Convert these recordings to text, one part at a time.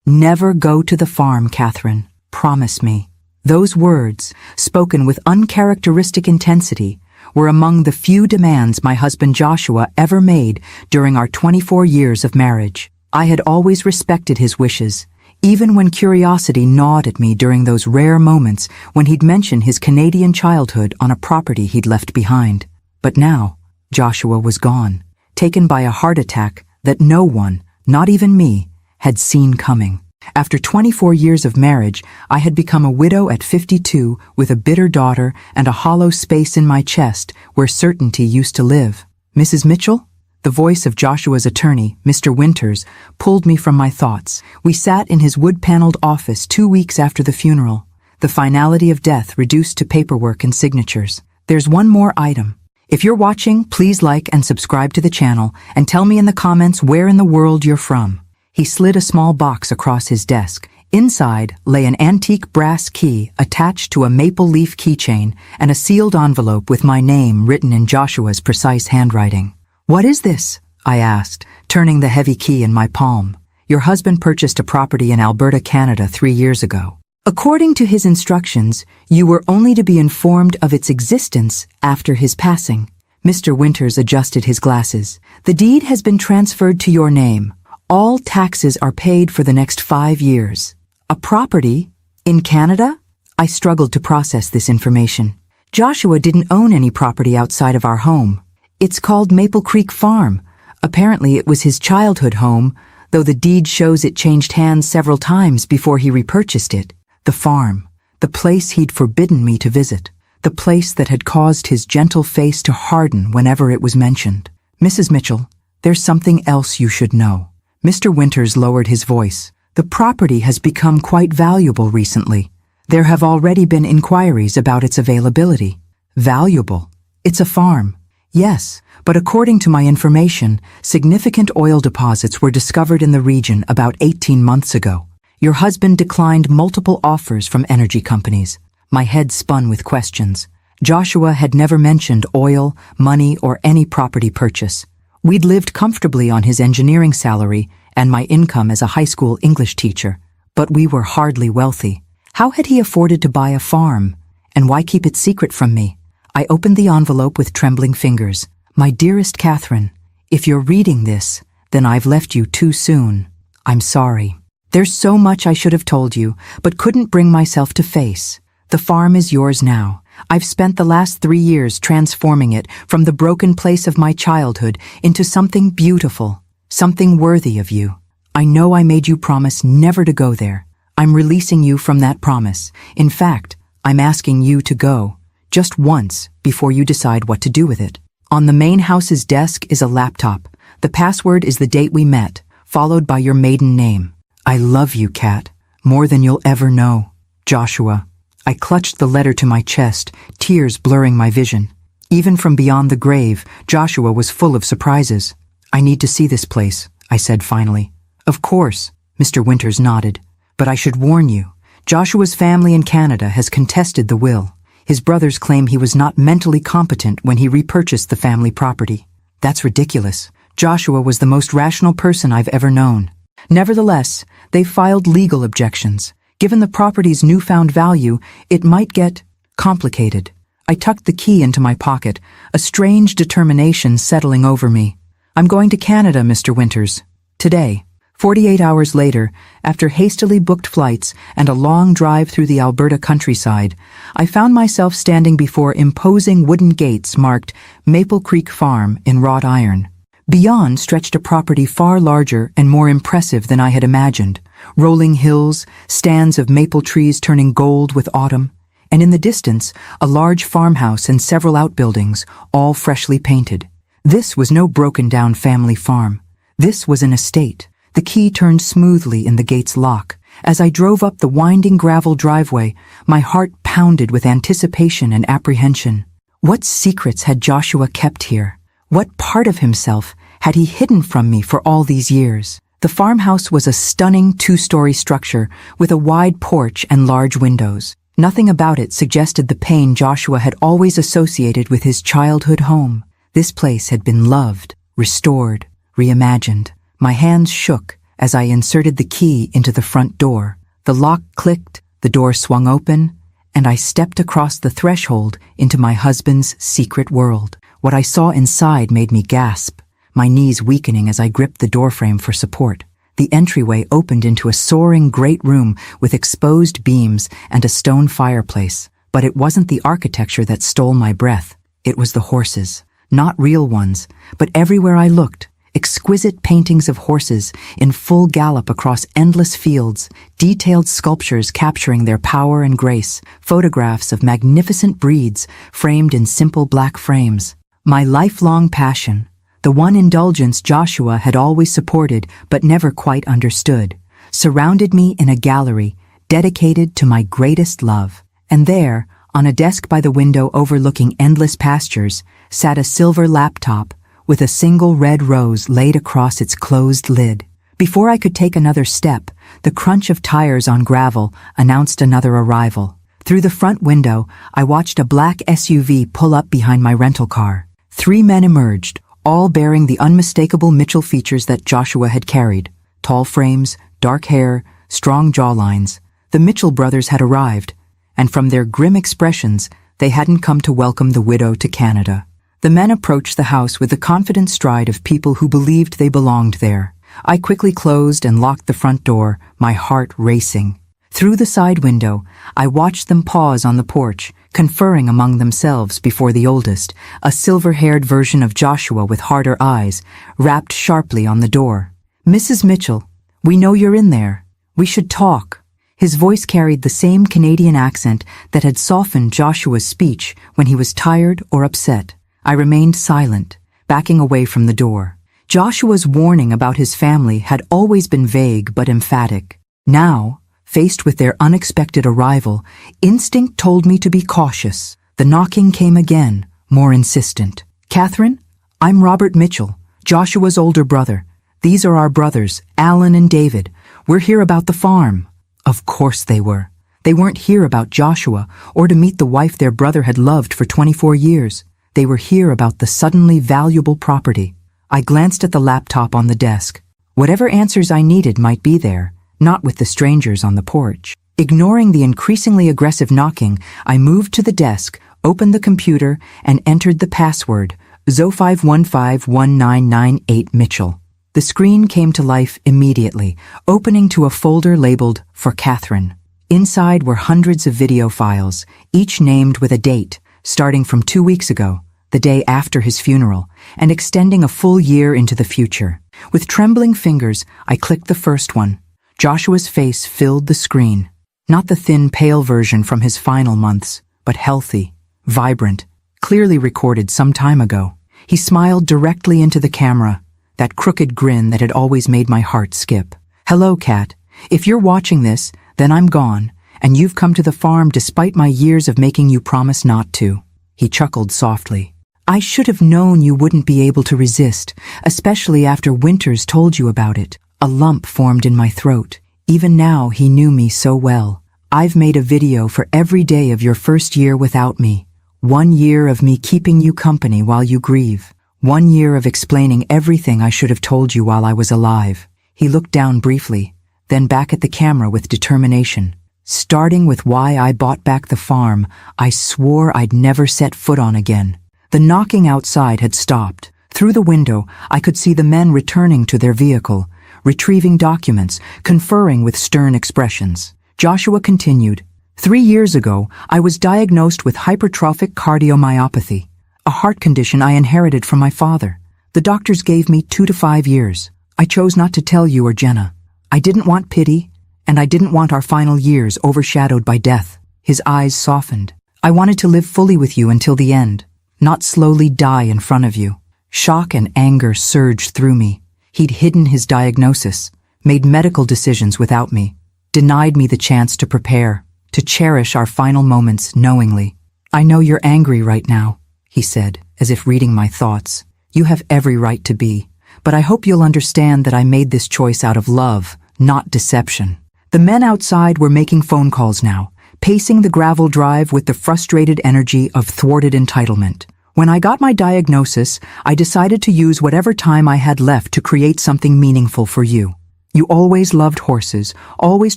"Never go to the farm, Catherine. Promise me." Those words, spoken with uncharacteristic intensity, were among the few demands my husband Joshua ever made during our 24 years of marriage. I had always respected his wishes, even when curiosity gnawed at me during those rare moments when he'd mention his Canadian childhood on a property he'd left behind. But now, Joshua was gone, taken by a heart attack that no one, not even me, had seen coming. After 24 years of marriage, I had become a widow at 52 with a bitter daughter and a hollow space in my chest where certainty used to live. "Mrs. Mitchell?" The voice of Joshua's attorney, Mr. Winters, pulled me from my thoughts. We sat in his wood-paneled office 2 weeks after the funeral, the finality of death reduced to paperwork and signatures. "There's one more item. If you're watching, please like and subscribe to the channel and tell me in the comments where in the world you're from." He slid a small box across his desk. Inside lay an antique brass key attached to a maple leaf keychain and a sealed envelope with my name written in Joshua's precise handwriting. "What is this?" I asked, turning the heavy key in my palm. "Your husband purchased a property in Alberta, Canada 3 years ago. According to his instructions, you were only to be informed of its existence after his passing." Mr. Winters adjusted his glasses. "The deed has been transferred to your name. All taxes are paid for the next 5 years. A property? In Canada?" I struggled to process this information. Joshua didn't own any property outside of our home. "It's called Maple Creek Farm. Apparently it was his childhood home, though the deed shows it changed hands several times before he repurchased it. The farm, the place he'd forbidden me to visit, the place that had caused his gentle face to harden whenever it was mentioned. Mrs. Mitchell, there's something else you should know." Mr. Winters lowered his voice. "The property has become quite valuable recently. There have already been inquiries about its availability." "Valuable? It's a farm." "Yes, but according to my information, significant oil deposits were discovered in the region about 18 months ago. Your husband declined multiple offers from energy companies." My head spun with questions. Joshua had never mentioned oil, money, or any property purchase. We'd lived comfortably on his engineering salary and my income as a high school English teacher, but we were hardly wealthy. How had he afforded to buy a farm? And why keep it secret from me? I opened the envelope with trembling fingers. "My dearest Catherine, if you're reading this, then I've left you too soon. I'm sorry. There's so much I should have told you, but couldn't bring myself to face. The farm is yours now. I've spent the last 3 years transforming it from the broken place of my childhood into something beautiful, something worthy of you. I know I made you promise never to go there. I'm releasing you from that promise. In fact, I'm asking you to go, just once, before you decide what to do with it. On the main house's desk is a laptop. The password is the date we met, followed by your maiden name. I love you, Kat, more than you'll ever know. Joshua." I clutched the letter to my chest, tears blurring my vision. Even from beyond the grave, Joshua was full of surprises. "I need to see this place," I said finally. "Of course," Mr. Winters nodded. "But I should warn you, Joshua's family in Canada has contested the will. His brothers claim he was not mentally competent when he repurchased the family property. That's ridiculous. Joshua was the most rational person I've ever known. Nevertheless, they filed legal objections. Given the property's newfound value, it might get complicated." I tucked the key into my pocket, a strange determination settling over me. "I'm going to Canada, Mr. Winters. Today." 48 hours later, after hastily booked flights and a long drive through the Alberta countryside, I found myself standing before imposing wooden gates marked Maple Creek Farm in wrought iron. Beyond stretched a property far larger and more impressive than I had imagined. Rolling hills, stands of maple trees turning gold with autumn, and in the distance, a large farmhouse and several outbuildings, all freshly painted. This was no broken-down family farm. This was an estate. The key turned smoothly in the gate's lock. As I drove up the winding gravel driveway, my heart pounded with anticipation and apprehension. What secrets had Joshua kept here? What part of himself had he hidden from me for all these years? The farmhouse was a stunning 2-story structure with a wide porch and large windows. Nothing about it suggested the pain Joshua had always associated with his childhood home. This place had been loved, restored, reimagined. My hands shook as I inserted the key into the front door. The lock clicked, the door swung open, and I stepped across the threshold into my husband's secret world. What I saw inside made me gasp, my knees weakening as I gripped the doorframe for support. The entryway opened into a soaring great room with exposed beams and a stone fireplace. But it wasn't the architecture that stole my breath. It was the horses. Not real ones, but everywhere I looked, exquisite paintings of horses in full gallop across endless fields, detailed sculptures capturing their power and grace, photographs of magnificent breeds framed in simple black frames. My lifelong passion, the one indulgence Joshua had always supported but never quite understood, surrounded me in a gallery dedicated to my greatest love. And there, on a desk by the window overlooking endless pastures, sat a silver laptop with a single red rose laid across its closed lid. Before I could take another step, the crunch of tires on gravel announced another arrival. Through the front window, I watched a black SUV pull up behind my rental car. 3 men emerged, all bearing the unmistakable Mitchell features that Joshua had carried. Tall frames, dark hair, strong jawlines. The Mitchell brothers had arrived, and from their grim expressions, they hadn't come to welcome the widow to Canada. The men approached the house with the confident stride of people who believed they belonged there. I quickly closed and locked the front door, my heart racing. Through the side window, I watched them pause on the porch, conferring among themselves before the oldest, a silver-haired version of Joshua with harder eyes, rapped sharply on the door. "Mrs. Mitchell, we know you're in there. We should talk." His voice carried the same Canadian accent that had softened Joshua's speech when he was tired or upset. I remained silent, backing away from the door. Joshua's warning about his family had always been vague but emphatic. Now, faced with their unexpected arrival, instinct told me to be cautious. The knocking came again, more insistent. "Catherine, I'm Robert Mitchell, Joshua's older brother. These are our brothers, Alan and David. We're here about the farm." Of course they were. They weren't here about Joshua or to meet the wife their brother had loved for 24 years. They were here about the suddenly valuable property. I glanced at the laptop on the desk. Whatever answers I needed might be there, not with the strangers on the porch. Ignoring the increasingly aggressive knocking, I moved to the desk, opened the computer, and entered the password, Zo5151998 Mitchell. The screen came to life immediately, opening to a folder labeled "For Catherine." Inside were hundreds of video files, each named with a date, starting from 2 weeks ago, the day after his funeral, and extending a full year into the future. With trembling fingers, I clicked the first one. Joshua's face filled the screen. Not the thin, pale version from his final months, but healthy, vibrant, clearly recorded some time ago. He smiled directly into the camera, that crooked grin that had always made my heart skip. "Hello, Kat. If you're watching this, then I'm gone, and you've come to the farm despite my years of making you promise not to." He chuckled softly. "I should have known you wouldn't be able to resist, especially after Winters told you about it." A lump formed in my throat. Even now, he knew me so well. "I've made a video for every day of your first year without me. 1 year of me keeping you company while you grieve. 1 year of explaining everything I should have told you while I was alive." He looked down briefly, then back at the camera with determination. "Starting with why I bought back the farm, I swore I'd never set foot on again." The knocking outside had stopped. Through the window, I could see the men returning to their vehicle, retrieving documents, conferring with stern expressions. Joshua continued, 3 years ago, I was diagnosed with hypertrophic cardiomyopathy, a heart condition I inherited from my father. The doctors gave me 2 to 5 years. I chose not to tell you or Jenna. I didn't want pity, and I didn't want our final years overshadowed by death." His eyes softened. "I wanted to live fully with you until the end, not slowly die in front of you." Shock and anger surged through me. He'd hidden his diagnosis, made medical decisions without me, denied me the chance to prepare, to cherish our final moments knowingly. "I know you're angry right now," he said, as if reading my thoughts. "You have every right to be, but I hope you'll understand that I made this choice out of love, not deception." The men outside were making phone calls now, pacing the gravel drive with the frustrated energy of thwarted entitlement. When I got my diagnosis, I decided to use whatever time I had left to create something meaningful for you. You always loved horses, always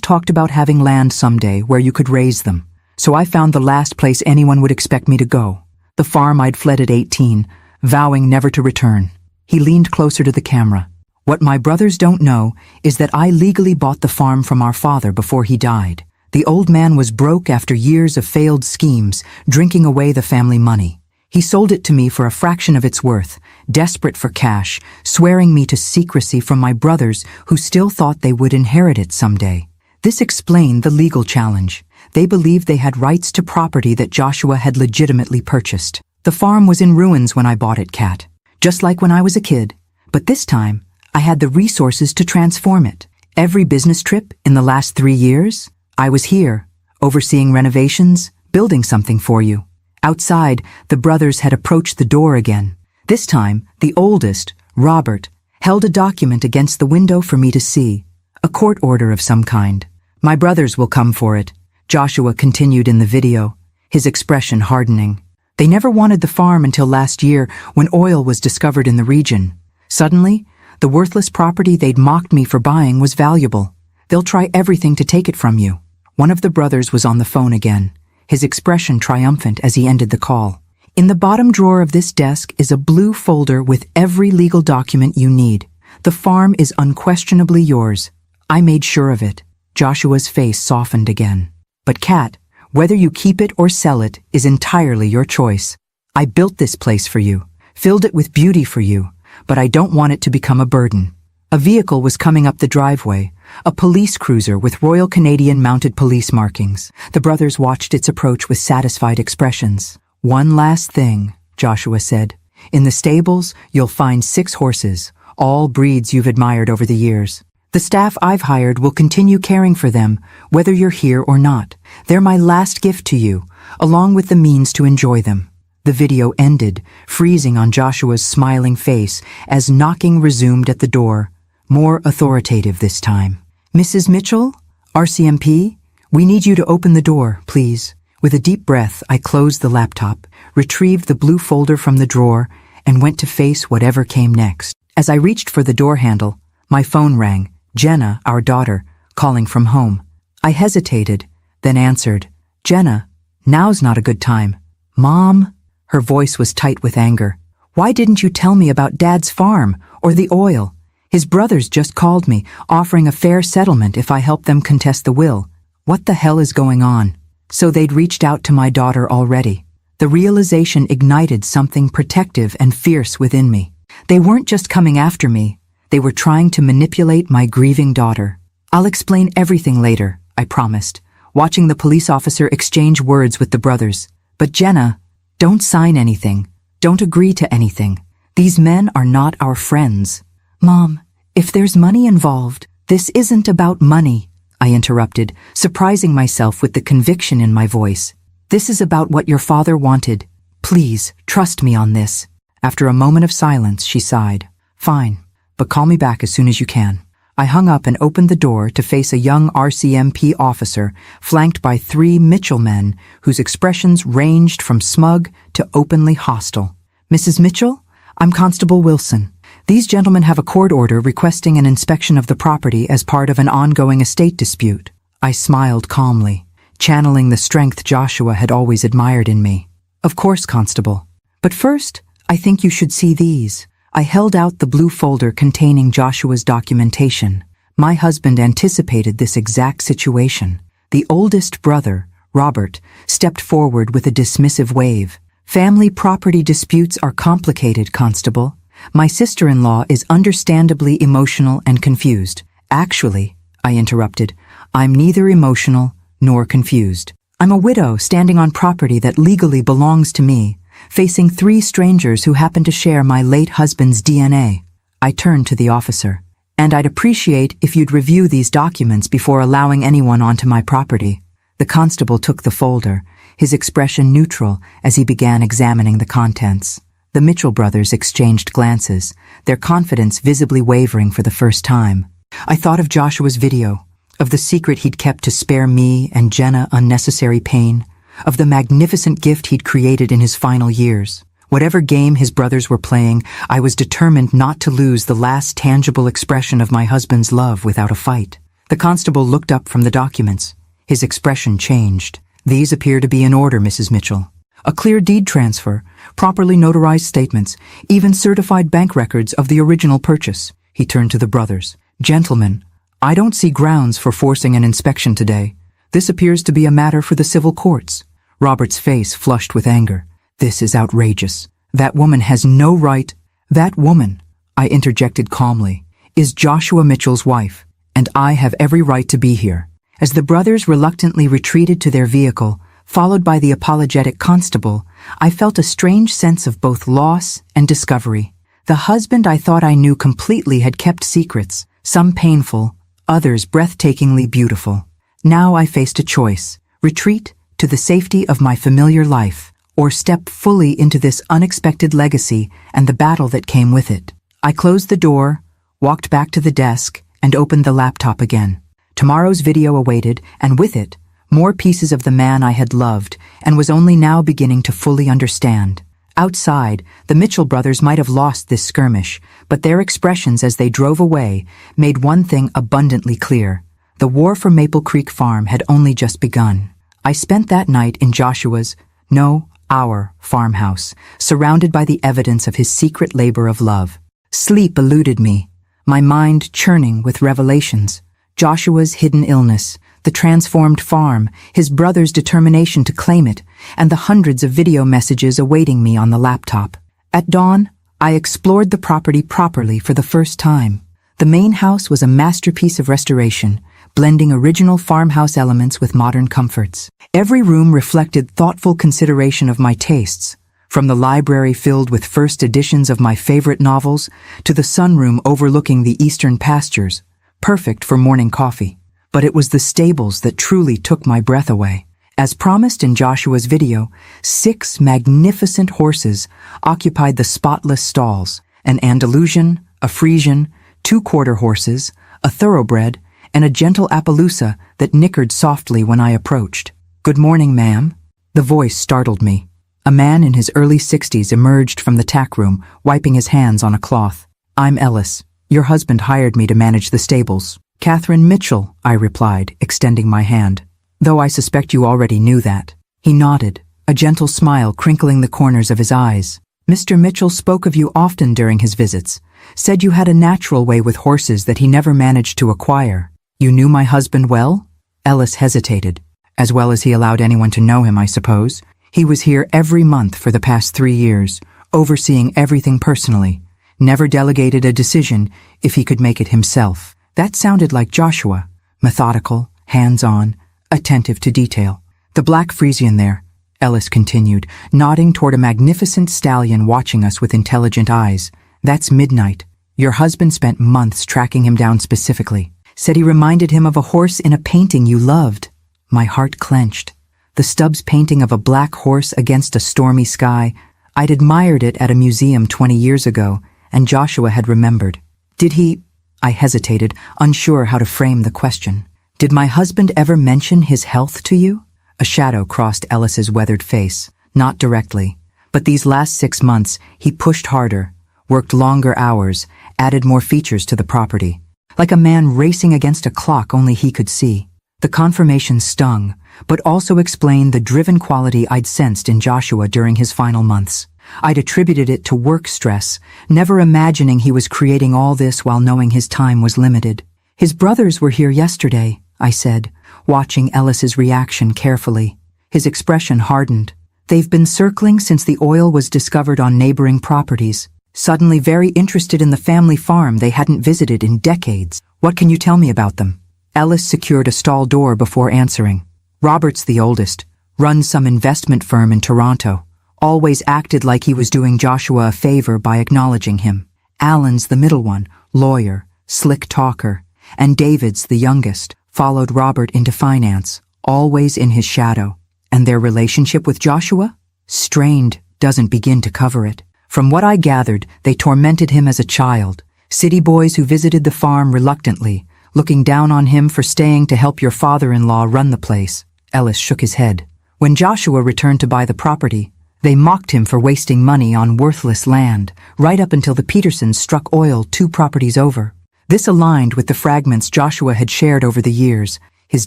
talked about having land someday where you could raise them. So I found the last place anyone would expect me to go. The farm I'd fled at 18, vowing never to return. He leaned closer to the camera. What my brothers don't know is that I legally bought the farm from our father before he died. The old man was broke after years of failed schemes, drinking away the family money. He sold it to me for a fraction of its worth, desperate for cash, swearing me to secrecy from my brothers who still thought they would inherit it someday. This explained the legal challenge. They believed they had rights to property that Joshua had legitimately purchased. The farm was in ruins when I bought it, Kat. Just like when I was a kid. But this time, I had the resources to transform it. Every business trip in the last 3 years, I was here, overseeing renovations, building something for you. Outside, the brothers had approached the door again. This time, the oldest, Robert, held a document against the window for me to see. A court order of some kind. My brothers will come for it, Joshua continued in the video, his expression hardening. They never wanted the farm until last year when oil was discovered in the region. Suddenly, the worthless property they'd mocked me for buying was valuable. They'll try everything to take it from you. One of the brothers was on the phone again, his expression triumphant as he ended the call. In the bottom drawer of this desk is a blue folder with every legal document you need. The farm is unquestionably yours. I made sure of it. Joshua's face softened again. But Kat, whether you keep it or sell it is entirely your choice. I built this place for you, filled it with beauty for you, but I don't want it to become a burden. A vehicle was coming up the driveway, a police cruiser with Royal Canadian Mounted Police markings. The brothers watched its approach with satisfied expressions. One last thing, Joshua said. In the stables, you'll find 6 horses, all breeds you've admired over the years. The staff I've hired will continue caring for them, whether you're here or not. They're my last gift to you, along with the means to enjoy them. The video ended, freezing on Joshua's smiling face as knocking resumed at the door, more authoritative this time. Mrs. Mitchell, RCMP, we need you to open the door, please. With a deep breath, I closed the laptop, retrieved the blue folder from the drawer, and went to face whatever came next. As I reached for the door handle, my phone rang. Jenna, our daughter, calling from home. I hesitated, then answered. Jenna, now's not a good time. Mom? Her voice was tight with anger. Why didn't you tell me about Dad's farm or the oil? His brothers just called me, offering a fair settlement if I helped them contest the will. What the hell is going on? So they'd reached out to my daughter already. The realization ignited something protective and fierce within me. They weren't just coming after me. They were trying to manipulate my grieving daughter. I'll explain everything later, I promised, watching the police officer exchange words with the brothers. But Jenna, don't sign anything. Don't agree to anything. These men are not our friends. Mom, if there's money involved, this isn't about money, I interrupted, surprising myself with the conviction in my voice. This is about what your father wanted. Please, trust me on this. After a moment of silence, she sighed. Fine. But call me back as soon as you can. I hung up and opened the door to face a young RCMP officer flanked by 3 Mitchell men whose expressions ranged from smug to openly hostile. Mrs. Mitchell, I'm Constable Wilson. These gentlemen have a court order requesting an inspection of the property as part of an ongoing estate dispute. I smiled calmly, channeling the strength Joshua had always admired in me. Of course, Constable. But first, I think you should see these. I held out the blue folder containing Joshua's documentation. My husband anticipated this exact situation. The oldest brother, Robert, stepped forward with a dismissive wave. Family property disputes are complicated, Constable. My sister-in-law is understandably emotional and confused. Actually, I interrupted, I'm neither emotional nor confused. I'm a widow standing on property that legally belongs to me, facing 3 strangers who happen to share my late husband's DNA. I turned to the officer. And I'd appreciate if you'd review these documents before allowing anyone onto my property. The constable took the folder, his expression neutral as he began examining the contents. The Mitchell brothers exchanged glances, their confidence visibly wavering for the first time. I thought of Joshua's video, of the secret he'd kept to spare me and Jenna unnecessary pain, of the magnificent gift he'd created in his final years. Whatever game his brothers were playing, I was determined not to lose the last tangible expression of my husband's love without a fight. The constable looked up from the documents. His expression changed. These appear to be in order, Mrs. Mitchell. A clear deed transfer, properly notarized statements, even certified bank records of the original purchase. He turned to the brothers. Gentlemen, I don't see grounds for forcing an inspection today. This appears to be a matter for the civil courts. Robert's face flushed with anger. This is outrageous. That woman has no right. That woman, I interjected calmly, is Joshua Mitchell's wife, and I have every right to be here. As the brothers reluctantly retreated to their vehicle, followed by the apologetic constable, I felt a strange sense of both loss and discovery. The husband I thought I knew completely had kept secrets, some painful, others breathtakingly beautiful. Now I faced a choice: retreat to the safety of my familiar life, or step fully into this unexpected legacy and the battle that came with it. I closed the door, walked back to the desk, and opened the laptop again. Tomorrow's video awaited, and with it, more pieces of the man I had loved and was only now beginning to fully understand. Outside, the Mitchell brothers might have lost this skirmish, but their expressions as they drove away made one thing abundantly clear. The war for Maple Creek Farm had only just begun. I spent that night in Joshua's, no, our, farmhouse, surrounded by the evidence of his secret labor of love. Sleep eluded me, my mind churning with revelations. Joshua's hidden illness, the transformed farm, his brother's determination to claim it, and the hundreds of video messages awaiting me on the laptop. At dawn, I explored the property properly for the first time. The main house was a masterpiece of restoration, blending original farmhouse elements with modern comforts. Every room reflected thoughtful consideration of my tastes, from the library filled with first editions of my favorite novels to the sunroom overlooking the eastern pastures, perfect for morning coffee. But it was the stables that truly took my breath away. As promised in Joshua's video, 6 magnificent horses occupied the spotless stalls: an Andalusian, a Frisian, 2 quarter horses, a thoroughbred, and a gentle Appaloosa that nickered softly when I approached. "Good morning, ma'am." The voice startled me. A man in his early 60s emerged from the tack room, wiping his hands on a cloth. "I'm Ellis. Your husband hired me to manage the stables." "Catherine Mitchell," I replied, extending my hand. "Though I suspect you already knew that." He nodded, a gentle smile crinkling the corners of his eyes. "Mr. Mitchell spoke of you often during his visits, said you had a natural way with horses that he never managed to acquire. You knew my husband well?" Ellis hesitated. "As well as he allowed anyone to know him, I suppose. He was here every month for the past 3 years, overseeing everything personally. Never delegated a decision if he could make it himself." That sounded like Joshua, methodical, hands-on, attentive to detail. "The black Frisian there," Ellis continued, nodding toward a magnificent stallion watching us with intelligent eyes. "That's Midnight. Your husband spent months tracking him down specifically. Said he reminded him of a horse in a painting you loved." My heart clenched. The Stubbs painting of a black horse against a stormy sky. I'd admired it at a museum 20 years ago, and Joshua had remembered. "Did he—" I hesitated, unsure how to frame the question. "Did my husband ever mention his health to you?" A shadow crossed Ellis's weathered face. "Not directly. But these last 6 months, he pushed harder, worked longer hours, added more features to the property. Like a man racing against a clock only he could see." The confirmation stung, but also explained the driven quality I'd sensed in Joshua during his final months. I'd attributed it to work stress, never imagining he was creating all this while knowing his time was limited. "His brothers were here yesterday," I said, watching Ellis's reaction carefully. His expression hardened. "They've been circling since the oil was discovered on neighboring properties, suddenly very interested in the family farm they hadn't visited in decades. What can you tell me about them?" Ellis secured a stall door before answering. "Robert's the oldest, runs some investment firm in Toronto. Always acted like he was doing Joshua a favor by acknowledging him. Alan's the middle one, lawyer, slick talker, and David's the youngest, followed Robert into finance, always in his shadow. And their relationship with Joshua? Strained doesn't begin to cover it. From what I gathered, they tormented him as a child, city boys who visited the farm reluctantly, looking down on him for staying to help your father-in-law run the place." Ellis shook his head. "When Joshua returned to buy the property, They mocked him for wasting money on worthless land, right up until the Petersons struck oil 2 properties over. This aligned with the fragments Joshua had shared over the years, his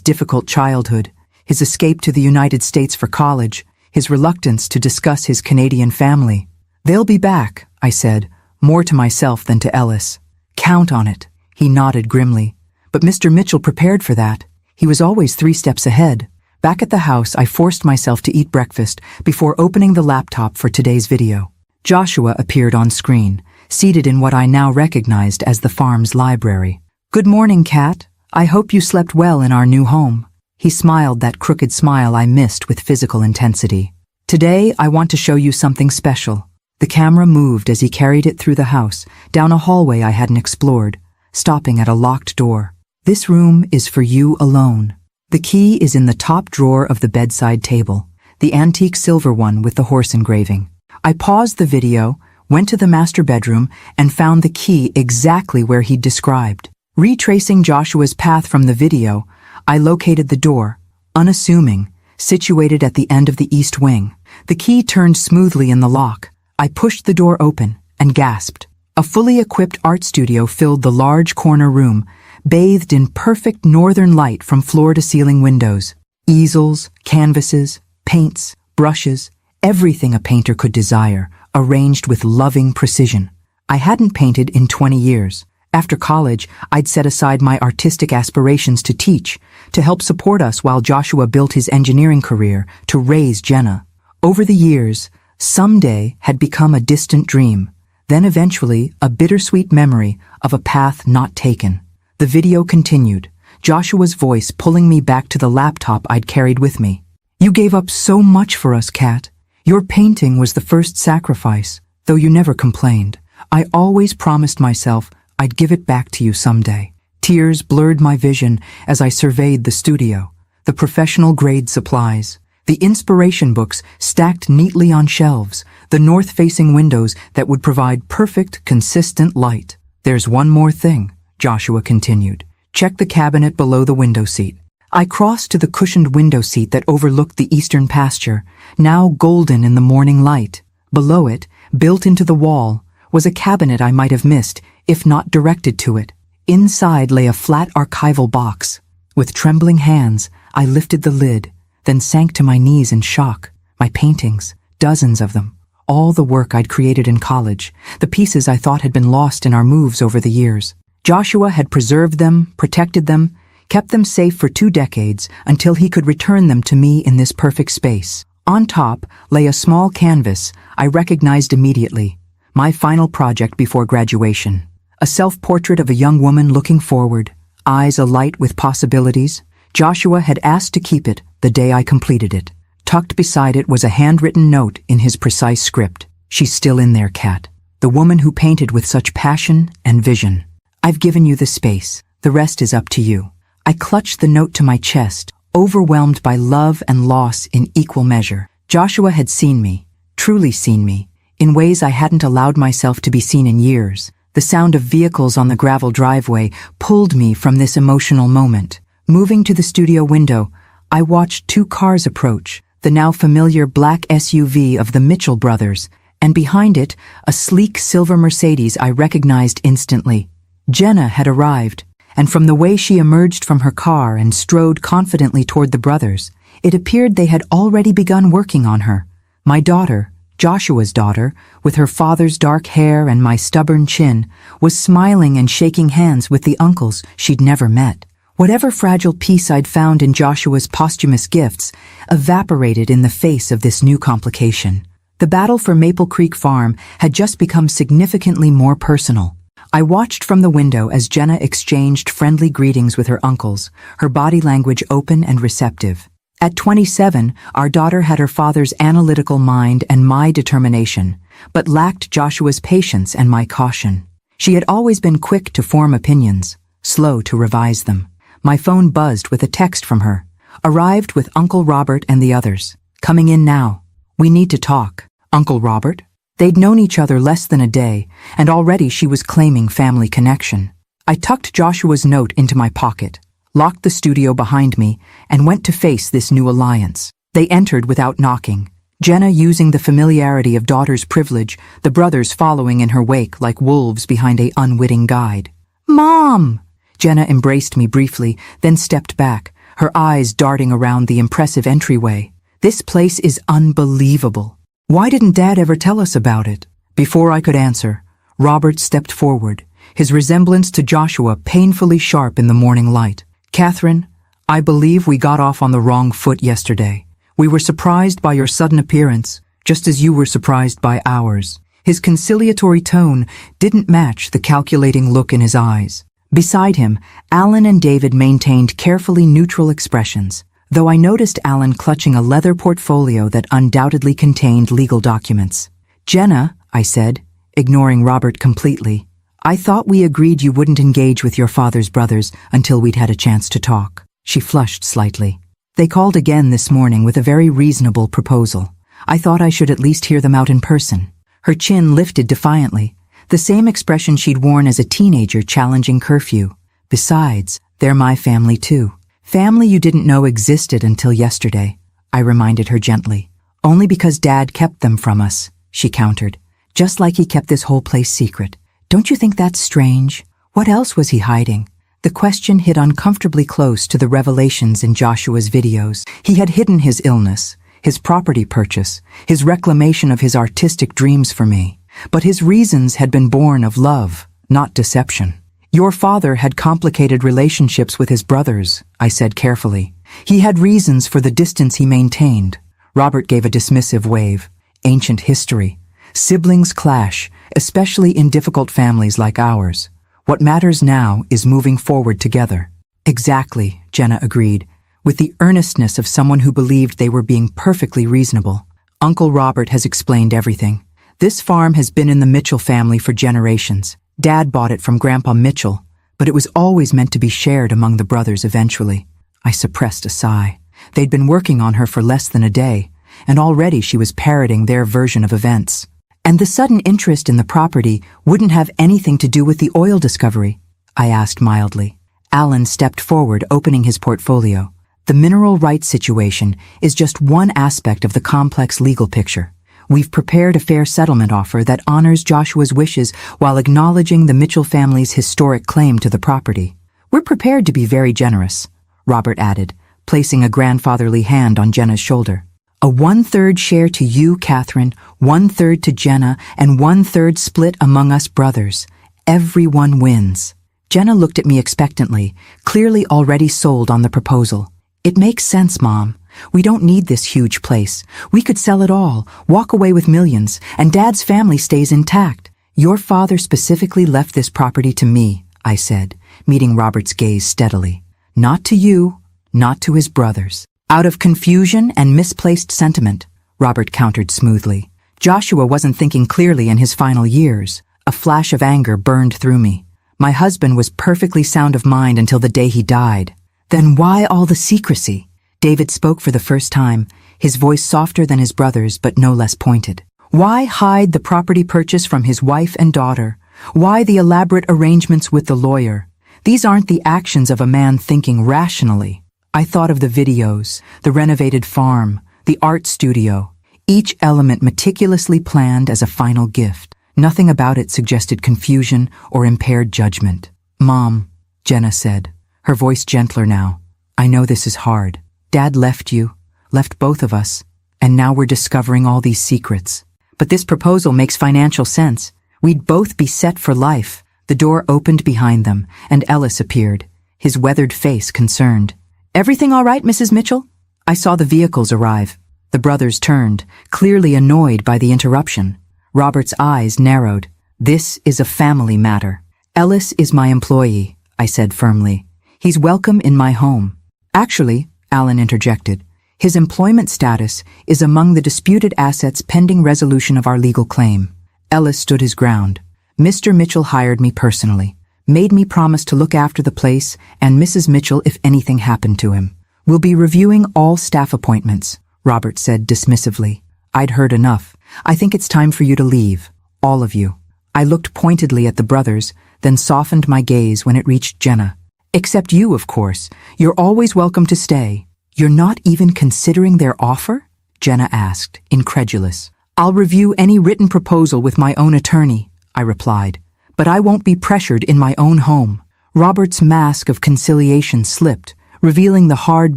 difficult childhood, his escape to the United States for college, his reluctance to discuss his Canadian family. "They'll be back," I said, more to myself than to Ellis. "Count on it." He nodded grimly. But Mr. Mitchell prepared for that. He was always 3 steps ahead. Back at the house, I forced myself to eat breakfast before opening the laptop for today's video. Joshua appeared on screen, seated in what I now recognized as the farm's library. "Good morning, Kat. I hope you slept well in our new home." He smiled that crooked smile I missed with physical intensity. "Today, I want to show you something special." The camera moved as he carried it through the house, down a hallway I hadn't explored, stopping at a locked door. "This room is for you alone. The key is in the top drawer of the bedside table, the antique silver one with the horse engraving." I paused the video, went to the master bedroom, and found the key exactly where he'd described. Retracing Joshua's path from the video, I located the door, unassuming, situated at the end of the east wing. The key turned smoothly in the lock. I pushed the door open and gasped. A fully equipped art studio filled the large corner room, bathed in perfect northern light from floor-to-ceiling windows. Easels, canvases, paints, brushes, everything a painter could desire, arranged with loving precision. I hadn't painted in 20 years. After college, I'd set aside my artistic aspirations to teach, to help support us while Joshua built his engineering career, to raise Jenna. Over the years, someday had become a distant dream, then eventually a bittersweet memory of a path not taken. The video continued, Joshua's voice pulling me back to the laptop I'd carried with me. "You gave up so much for us, Kat. Your painting was the first sacrifice, though you never complained. I always promised myself I'd give it back to you someday." Tears blurred my vision as I surveyed the studio, the professional-grade supplies, the inspiration books stacked neatly on shelves, the north-facing windows that would provide perfect, consistent light. "There's one more thing," Joshua continued. "Check the cabinet below the window seat." I crossed to the cushioned window seat that overlooked the eastern pasture, now golden in the morning light. Below it, built into the wall, was a cabinet I might have missed, if not directed to it. Inside lay a flat archival box. With trembling hands, I lifted the lid, then sank to my knees in shock. My paintings, dozens of them, all the work I'd created in college, the pieces I thought had been lost in our moves over the years. Joshua had preserved them, protected them, kept them safe for 2 decades until he could return them to me in this perfect space. On top lay a small canvas I recognized immediately, my final project before graduation. A self-portrait of a young woman looking forward, eyes alight with possibilities. Joshua had asked to keep it the day I completed it. Tucked beside it was a handwritten note in his precise script. "She's still in there, Kat. The woman who painted with such passion and vision. I've given you the space. The rest is up to you." I clutched the note to my chest, overwhelmed by love and loss in equal measure. Joshua had seen me, truly seen me, in ways I hadn't allowed myself to be seen in years. The sound of vehicles on the gravel driveway pulled me from this emotional moment. Moving to the studio window, I watched 2 cars approach, the now familiar black SUV of the Mitchell brothers, and behind it, a sleek silver Mercedes I recognized instantly. Jenna had arrived, and from the way she emerged from her car and strode confidently toward the brothers, it appeared they had already begun working on her. My daughter, Joshua's daughter, with her father's dark hair and my stubborn chin, was smiling and shaking hands with the uncles she'd never met. Whatever fragile peace I'd found in Joshua's posthumous gifts evaporated in the face of this new complication. The battle for Maple Creek Farm had just become significantly more personal. I watched from the window as Jenna exchanged friendly greetings with her uncles, her body language open and receptive. At 27, our daughter had her father's analytical mind and my determination, but lacked Joshua's patience and my caution. She had always been quick to form opinions, slow to revise them. My phone buzzed with a text from her. "Arrived with Uncle Robert and the others. Coming in now. We need to talk." Uncle Robert? They'd known each other less than a day, and already she was claiming family connection. I tucked Joshua's note into my pocket, locked the studio behind me, and went to face this new alliance. They entered without knocking, Jenna using the familiarity of daughter's privilege, the brothers following in her wake like wolves behind a unwitting guide. "Mom!" Jenna embraced me briefly, then stepped back, her eyes darting around the impressive entryway. "This place is unbelievable. Why didn't Dad ever tell us about it?" Before I could answer, Robert stepped forward, his resemblance to Joshua painfully sharp in the morning light. "Catherine, I believe we got off on the wrong foot yesterday. We were surprised by your sudden appearance, just as you were surprised by ours." His conciliatory tone didn't match the calculating look in his eyes. Beside him, Alan and David maintained carefully neutral expressions, though I noticed Alan clutching a leather portfolio that undoubtedly contained legal documents. "Jenna," I said, ignoring Robert completely, "I thought we agreed you wouldn't engage with your father's brothers until we'd had a chance to talk." She flushed slightly. "They called again this morning with a very reasonable proposal. I thought I should at least hear them out in person." Her chin lifted defiantly, the same expression she'd worn as a teenager challenging curfew. "Besides, they're my family too. Family you didn't know existed until yesterday," I reminded her gently. "Only because Dad kept them from us," she countered, "just like he kept this whole place secret. Don't you think that's strange? What else was he hiding?" The question hit uncomfortably close to the revelations in Joshua's videos. He had hidden his illness, his property purchase, his reclamation of his artistic dreams for me. But his reasons had been born of love, not deception. "Your father had complicated relationships with his brothers," I said carefully. "He had reasons for the distance he maintained." Robert gave a dismissive wave. "Ancient history. Siblings clash, especially in difficult families like ours. What matters now is moving forward together." "Exactly," Jenna agreed, with the earnestness of someone who believed they were being perfectly reasonable. "Uncle Robert has explained everything. This farm has been in the Mitchell family for generations. Dad bought it from Grandpa Mitchell, but it was always meant to be shared among the brothers eventually." I suppressed a sigh. They'd been working on her for less than a day, and already she was parroting their version of events. "And the sudden interest in the property wouldn't have anything to do with the oil discovery?" I asked mildly. Alan stepped forward, opening his portfolio. "The mineral rights situation is just one aspect of the complex legal picture. We've prepared a fair settlement offer that honors Joshua's wishes while acknowledging the Mitchell family's historic claim to the property. We're prepared to be very generous," Robert added, placing a grandfatherly hand on Jenna's shoulder. "A 1/3 share to you, Catherine, 1/3 to Jenna, and 1/3 split among us brothers. Everyone wins." Jenna looked at me expectantly, clearly already sold on the proposal. "It makes sense, Mom. We don't need this huge place. We could sell it all, walk away with millions, and Dad's family stays intact." "Your father specifically left this property to me," I said, meeting Robert's gaze steadily. "Not to you, not to his brothers." "Out of confusion and misplaced sentiment," Robert countered smoothly. Joshua wasn't thinking clearly in his final years. A flash of anger burned through me. My husband was perfectly sound of mind until the day he died. Then why all the secrecy? David spoke for the first time, his voice softer than his brother's but no less pointed. Why hide the property purchase from his wife and daughter? Why the elaborate arrangements with the lawyer? These aren't the actions of a man thinking rationally. I thought of the videos, the renovated farm, the art studio, each element meticulously planned as a final gift. Nothing about it suggested confusion or impaired judgment. "Mom," Jenna said, her voice gentler now, "I know this is hard. Dad left you, left both of us, and now we're discovering all these secrets. But this proposal makes financial sense. We'd both be set for life." The door opened behind them, and Ellis appeared, his weathered face concerned. "Everything all right, Mrs. Mitchell?" I saw the vehicles arrive. The brothers turned, clearly annoyed by the interruption. Robert's eyes narrowed. "This is a family matter." "Ellis is my employee," I said firmly. "He's welcome in my home." "Actually," Alan interjected, "his employment status is among the disputed assets pending resolution of our legal claim." Ellis stood his ground. "Mr. Mitchell hired me personally, made me promise to look after the place and Mrs. Mitchell if anything happened to him. We'll be reviewing all staff appointments," Robert said dismissively. "I'd heard enough. I think it's time for you to leave. All of you." I looked pointedly at the brothers, then softened my gaze when it reached Jenna. "Except you, of course. You're always welcome to stay." "You're not even considering their offer?" Jenna asked, incredulous. I'll review any written proposal with my own attorney, I replied, but I won't be pressured in my own home. Robert's mask of conciliation slipped, revealing the hard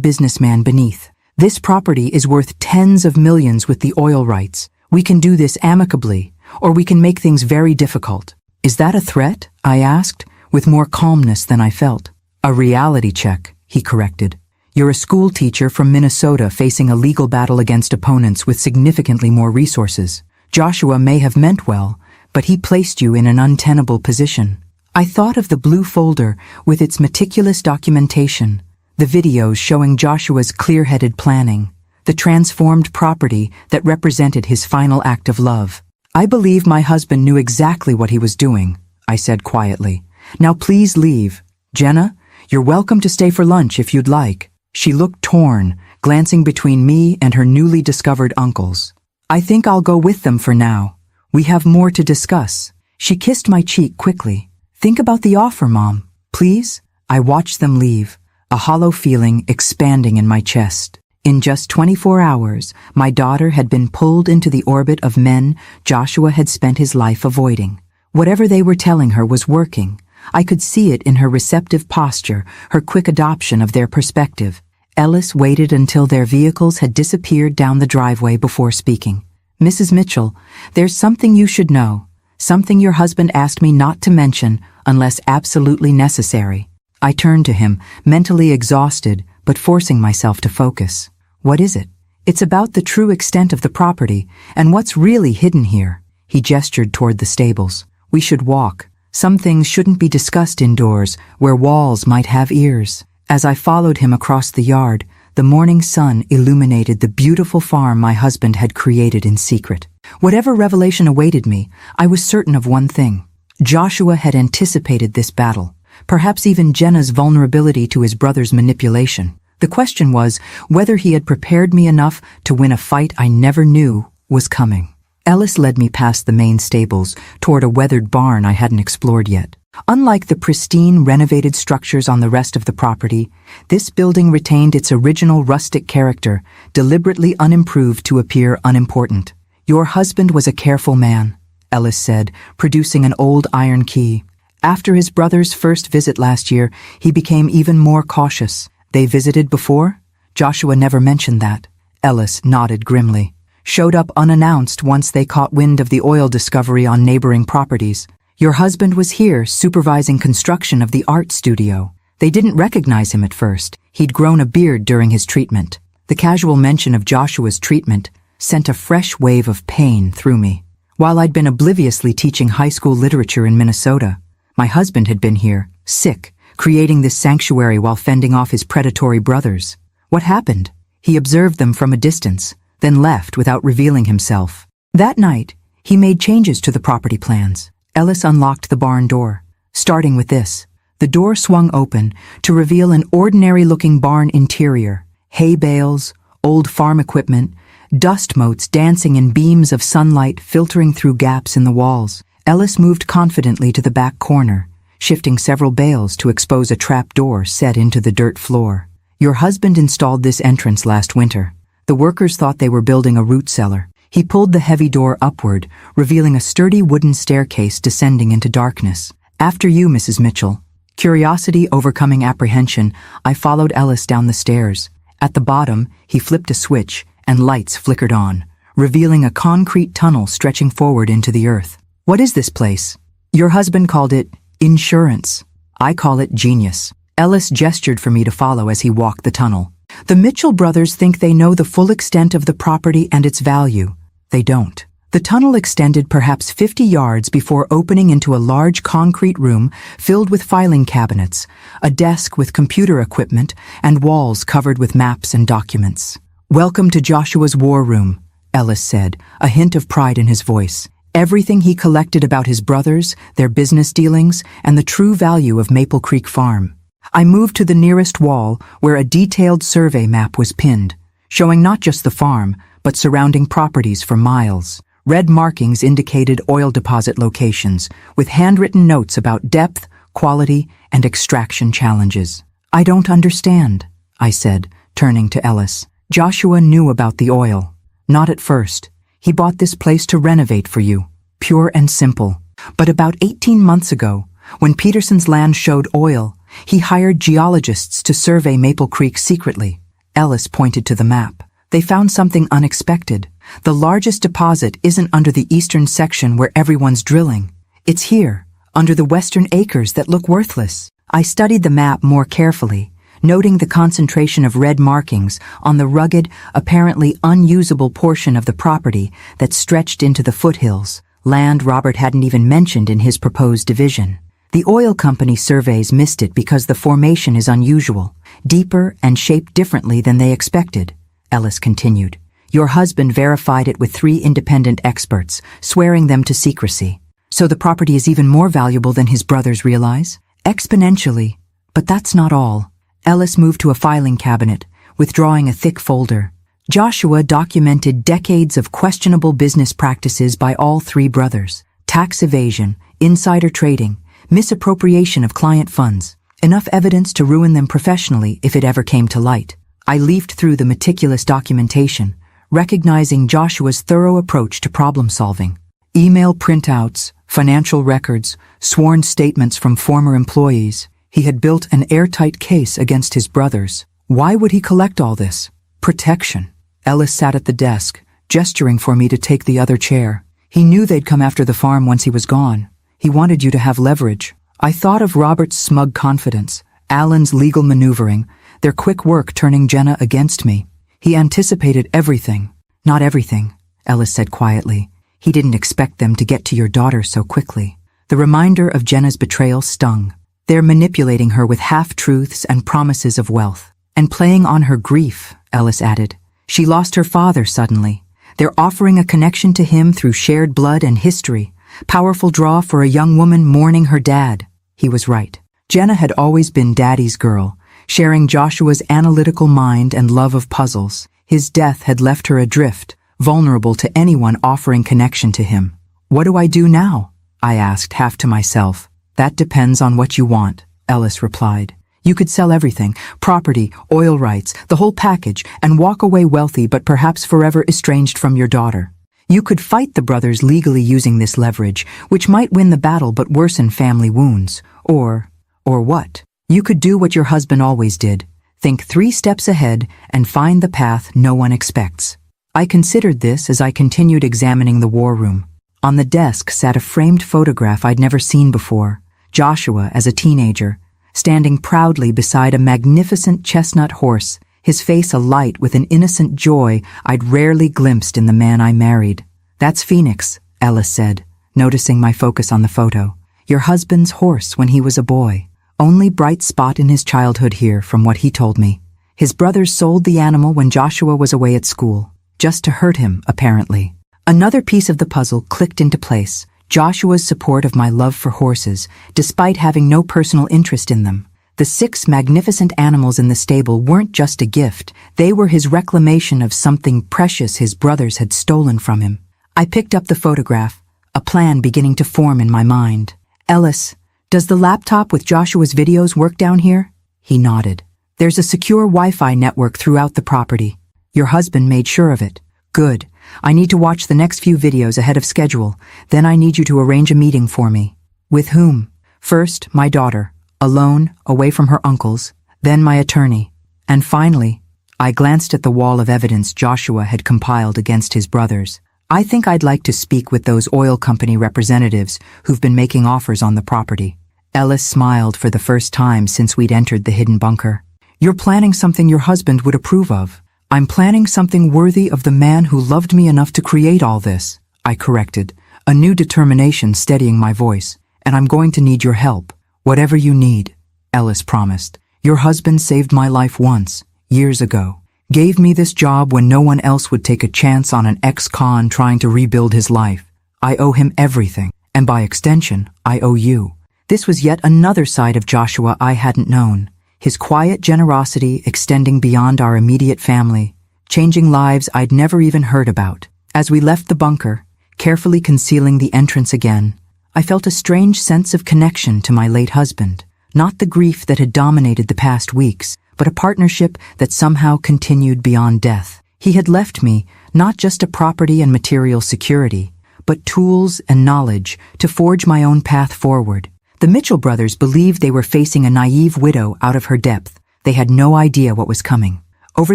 businessman beneath. This property is worth tens of millions with the oil rights. We can do this amicably, or we can make things very difficult. Is that a threat? I asked, with more calmness than I felt. A reality check, he corrected. You're a school teacher from Minnesota facing a legal battle against opponents with significantly more resources. Joshua may have meant well, but he placed you in an untenable position. I thought of the blue folder with its meticulous documentation, the videos showing Joshua's clear-headed planning, the transformed property that represented his final act of love. I believe my husband knew exactly what he was doing, I said quietly. Now please leave. Jenna, you're welcome to stay for lunch if you'd like. She looked torn, glancing between me and her newly discovered uncles. I think I'll go with them for now. We have more to discuss. She kissed my cheek quickly. Think about the offer, Mom, please. I watched them leave, a hollow feeling expanding in my chest. In just 24 hours, my daughter had been pulled into the orbit of men Joshua had spent his life avoiding. Whatever they were telling her was working. I could see it in her receptive posture, her quick adoption of their perspective. Ellis waited until their vehicles had disappeared down the driveway before speaking. Mrs. Mitchell, there's something you should know. Something your husband asked me not to mention unless absolutely necessary. I turned to him, mentally exhausted, but forcing myself to focus. What is it? It's about the true extent of the property and what's really hidden here. He gestured toward the stables. We should walk. Some things shouldn't be discussed indoors, where walls might have ears. As I followed him across the yard, the morning sun illuminated the beautiful farm my husband had created in secret. Whatever revelation awaited me, I was certain of one thing. Joshua had anticipated this battle, perhaps even Jenna's vulnerability to his brother's manipulation. The question was whether he had prepared me enough to win a fight I never knew was coming. Ellis led me past the main stables toward a weathered barn I hadn't explored yet. Unlike the pristine, renovated structures on the rest of the property, this building retained its original rustic character, deliberately unimproved to appear unimportant. Your husband was a careful man, Ellis said, producing an old iron key. After his brother's first visit last year, he became even more cautious. They visited before? Joshua never mentioned that. Ellis nodded grimly. Showed up unannounced once they caught wind of the oil discovery on neighboring properties. Your husband was here supervising construction of the art studio. They didn't recognize him at first. He'd grown a beard during his treatment. The casual mention of Joshua's treatment sent a fresh wave of pain through me. While I'd been obliviously teaching high school literature in Minnesota, my husband had been here, sick, creating this sanctuary while fending off his predatory brothers. What happened? He observed them from a distance, then left without revealing himself. That night, he made changes to the property plans. Ellis unlocked the barn door. Starting with this, the door swung open to reveal an ordinary-looking barn interior. Hay bales, old farm equipment, dust motes dancing in beams of sunlight filtering through gaps in the walls. Ellis moved confidently to the back corner, shifting several bales to expose a trap door set into the dirt floor. Your husband installed this entrance last winter. The workers thought they were building a root cellar. He pulled the heavy door upward, revealing a sturdy wooden staircase descending into darkness. After you, Mrs. Mitchell. Curiosity overcoming apprehension, I followed Ellis down the stairs. At the bottom, he flipped a switch, and lights flickered on, revealing a concrete tunnel stretching forward into the earth. What is this place? Your husband called it insurance. I call it genius. Ellis gestured for me to follow as he walked the tunnel. The Mitchell brothers think they know the full extent of the property and its value. They don't. The tunnel extended perhaps 50 yards before opening into a large concrete room filled with filing cabinets, a desk with computer equipment, and walls covered with maps and documents. Welcome to Joshua's war room, Ellis said, a hint of pride in his voice. Everything he collected about his brothers, their business dealings, and the true value of Maple Creek Farm. I moved to the nearest wall where a detailed survey map was pinned, showing not just the farm, but surrounding properties for miles. Red markings indicated oil deposit locations, with handwritten notes about depth, quality, and extraction challenges. I don't understand, I said, turning to Ellis. Joshua knew about the oil, Not at first. He bought this place to renovate for you. Pure and simple. But about 18 months ago, when Peterson's land showed oil, he hired geologists to survey Maple Creek secretly. Ellis pointed to the map. They found something unexpected. The largest deposit isn't under the eastern section where everyone's drilling. It's here, under the western acres that look worthless. I studied the map more carefully, noting the concentration of red markings on the rugged, apparently unusable portion of the property that stretched into the foothills, land Robert hadn't even mentioned in his proposed division. The oil company surveys missed it because the formation is unusual, deeper and shaped differently than they expected, Ellis continued. Your husband verified it with 3 independent experts, swearing them to secrecy. So the property is even more valuable than his brothers realize? Exponentially. But that's not all. Ellis moved to a filing cabinet, withdrawing a thick folder. Joshua documented decades of questionable business practices by all 3 brothers. Tax evasion, insider trading, misappropriation of client funds. Enough evidence to ruin them professionally if it ever came to light. I leafed through the meticulous documentation, recognizing Joshua's thorough approach to problem-solving. Email printouts, financial records, sworn statements from former employees. He had built an airtight case against his brothers. Why would he collect all this? Protection. Ellis sat at the desk, gesturing for me to take the other chair. He knew they'd come after the farm once he was gone. He wanted you to have leverage. I thought of Robert's smug confidence, Alan's legal maneuvering, their quick work turning Jenna against me. He anticipated everything. Not everything, Ellis said quietly. He didn't expect them to get to your daughter so quickly. The reminder of Jenna's betrayal stung. They're manipulating her with half-truths and promises of wealth. And playing on her grief, Ellis added. She lost her father suddenly. They're offering a connection to him through shared blood and history. Powerful draw for a young woman mourning her dad. He was right. Jenna had always been Daddy's girl, sharing Joshua's analytical mind and love of puzzles. His death had left her adrift, vulnerable to anyone offering connection to him. What do I do now? I asked, half to myself. That depends on what you want, Ellis replied. You could sell everything, property, oil rights, the whole package, and walk away wealthy but perhaps forever estranged from your daughter. You could fight the brothers legally using this leverage, which might win the battle but worsen family wounds. Or what? You could do what your husband always did. Think 3 steps ahead and find the path no one expects. I considered this as I continued examining the war room. On the desk sat a framed photograph I'd never seen before. Joshua as a teenager, standing proudly beside a magnificent chestnut horse, his face alight with an innocent joy I'd rarely glimpsed in the man I married. That's Phoenix, Ellis said, noticing my focus on the photo. Your husband's horse when he was a boy. Only bright spot in his childhood here, from what he told me. His brothers sold the animal when Joshua was away at school, just to hurt him, apparently. Another piece of the puzzle clicked into place. Joshua's support of my love for horses, despite having no personal interest in them. The 6 magnificent animals in the stable weren't just a gift, they were his reclamation of something precious his brothers had stolen from him. I picked up the photograph, a plan beginning to form in my mind. Ellis, does the laptop with Joshua's videos work down here? He nodded. There's a secure Wi-Fi network throughout the property. Your husband made sure of it. Good. I need to watch the next few videos ahead of schedule. Then I need you to arrange a meeting for me. With whom? First, my daughter. Alone, away from her uncles, then my attorney. And finally, I glanced at the wall of evidence Joshua had compiled against his brothers. I think I'd like to speak with those oil company representatives who've been making offers on the property. Ellis smiled for the first time since we'd entered the hidden bunker. You're planning something your husband would approve of. I'm planning something worthy of the man who loved me enough to create all this, I corrected, a new determination steadying my voice. And I'm going to need your help. Whatever you need, Ellis promised. Your husband saved my life once, years ago. Gave me this job when no one else would take a chance on an ex-con trying to rebuild his life. I owe him everything, and by extension, I owe you. This was yet another side of Joshua I hadn't known. His quiet generosity extending beyond our immediate family, changing lives I'd never even heard about. As we left the bunker, carefully concealing the entrance again, I felt a strange sense of connection to my late husband. Not the grief that had dominated the past weeks, but a partnership that somehow continued beyond death. He had left me not just a property and material security, but tools and knowledge to forge my own path forward. The Mitchell brothers believed they were facing a naive widow out of her depth. They had no idea what was coming. Over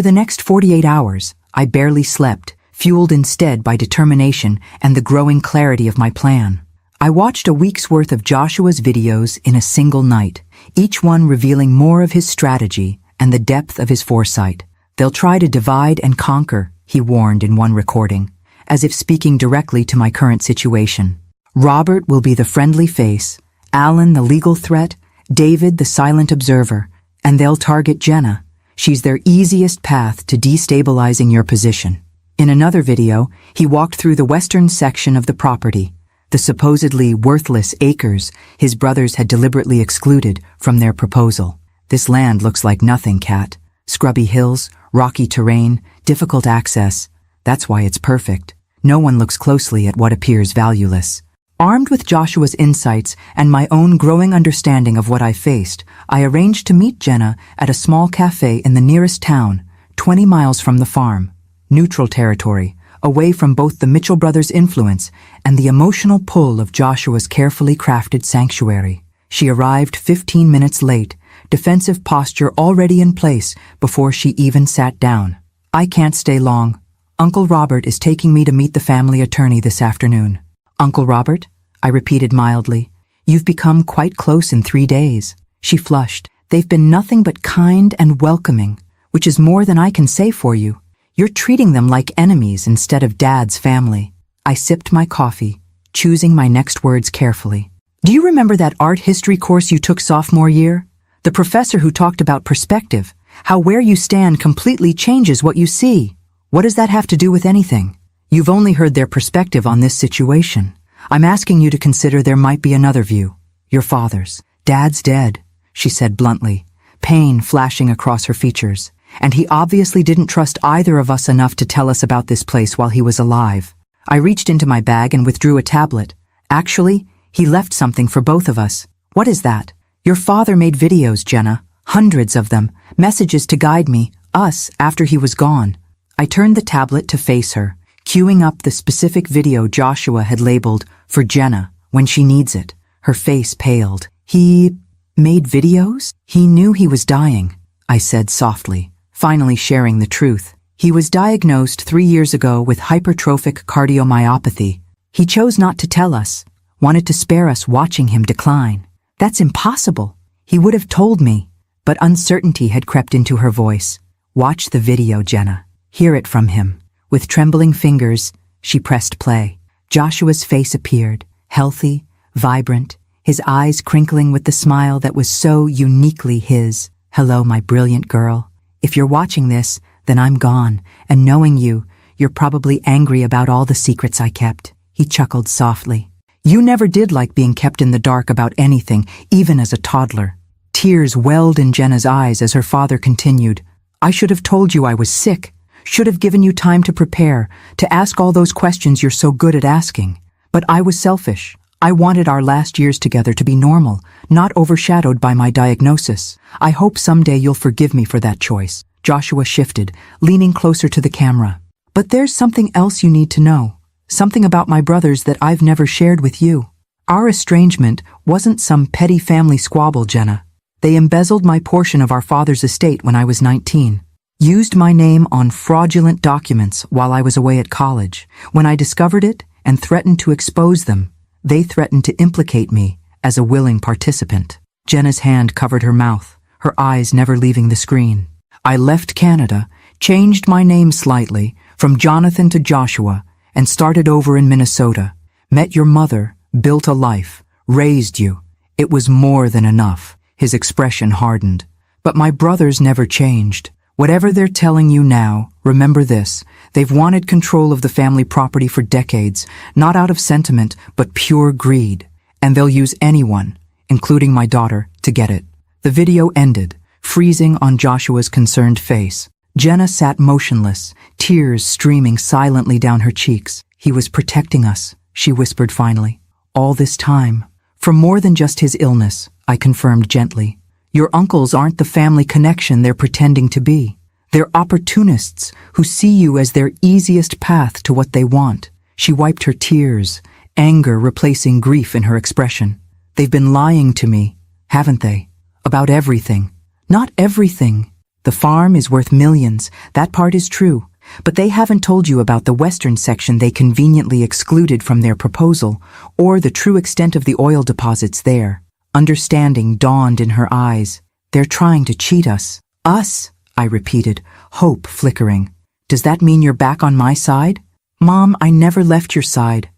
the next 48 hours, I barely slept, fueled instead by determination and the growing clarity of my plan. I watched a week's worth of Joshua's videos in a single night, each one revealing more of his strategy and the depth of his foresight. "They'll try to divide and conquer," he warned in one recording, as if speaking directly to my current situation. "Robert will be the friendly face, Alan the legal threat, David the silent observer, and they'll target Jenna. She's their easiest path to destabilizing your position." In another video, he walked through the western section of the property, the supposedly worthless acres his brothers had deliberately excluded from their proposal. "This land looks like nothing, Kat. Scrubby hills, rocky terrain, difficult access. That's why it's perfect. No one looks closely at what appears valueless." Armed with Joshua's insights and my own growing understanding of what I faced, I arranged to meet Jenna at a small cafe in the nearest town, 20 miles from the farm. Neutral territory, away from both the Mitchell brothers' influence and the emotional pull of Joshua's carefully crafted sanctuary. She arrived 15 minutes late, defensive posture already in place before she even sat down. "I can't stay long. Uncle Robert is taking me to meet the family attorney this afternoon." "Uncle Robert?" I repeated mildly. "You've become quite close in 3 days." She flushed. "They've been nothing but kind and welcoming, which is more than I can say for you. You're treating them like enemies instead of Dad's family." I sipped my coffee, choosing my next words carefully. "Do you remember that art history course you took sophomore year? The professor who talked about perspective, how where you stand completely changes what you see. What does that have to do with anything? You've only heard their perspective on this situation. I'm asking you to consider there might be another view. Your father's. Dad's dead," she said bluntly, pain flashing across her features. "And he obviously didn't trust either of us enough to tell us about this place while he was alive." I reached into my bag and withdrew a tablet. "Actually, he left something for both of us." "What is that?" "Your father made videos, Jenna. Hundreds of them. Messages to guide me, us, after he was gone." I turned the tablet to face her, queuing up the specific video Joshua had labeled for Jenna when she needs it. Her face paled. "He made videos?" "He knew he was dying," I said softly, finally sharing the truth. "He was diagnosed 3 years ago with hypertrophic cardiomyopathy. He chose not to tell us, wanted to spare us watching him decline." "That's impossible." "He would have told me," but uncertainty had crept into her voice. "Watch the video, Jenna. Hear it from him." With trembling fingers, she pressed play. Joshua's face appeared, healthy, vibrant, his eyes crinkling with the smile that was so uniquely his. "Hello, my brilliant girl. If you're watching this, then I'm gone, and knowing you, you're probably angry about all the secrets I kept." He chuckled softly. "You never did like being kept in the dark about anything, even as a toddler." Tears welled in Jenna's eyes as her father continued. "I should have told you I was sick. Should have given you time to prepare, to ask all those questions you're so good at asking. But I was selfish. I wanted our last years together to be normal, not overshadowed by my diagnosis. I hope someday you'll forgive me for that choice." Joshua shifted, leaning closer to the camera. "But there's something else you need to know. Something about my brothers that I've never shared with you. Our estrangement wasn't some petty family squabble, Jenna. They embezzled my portion of our father's estate when I was 19. Used my name on fraudulent documents while I was away at college. When I discovered it and threatened to expose them, they threatened to implicate me as a willing participant." Jenna's hand covered her mouth, her eyes never leaving the screen. "I left Canada, changed my name slightly, from Jonathan to Joshua, and started over in Minnesota. Met your mother, built a life, raised you. It was more than enough." His expression hardened. "But my brothers never changed. Whatever they're telling you now, remember this. They've wanted control of the family property for decades, not out of sentiment, but pure greed. And they'll use anyone, including my daughter, to get it." The video ended, freezing on Joshua's concerned face. Jenna sat motionless, tears streaming silently down her cheeks. "He was protecting us," she whispered finally. "All this time. For more than just his illness," I confirmed gently. "Your uncles aren't the family connection they're pretending to be. They're opportunists who see you as their easiest path to what they want. She wiped her tears, anger replacing grief in her expression. They've been lying to me, haven't they? About everything. Not everything. The farm is worth millions, that part is true. But they haven't told you about the western section they conveniently excluded from their proposal, or the true extent of the oil deposits there. Understanding dawned in her eyes. They're trying to cheat us. Us, I repeated, hope flickering. Does that mean you're back on my side? Mom, I never left your side.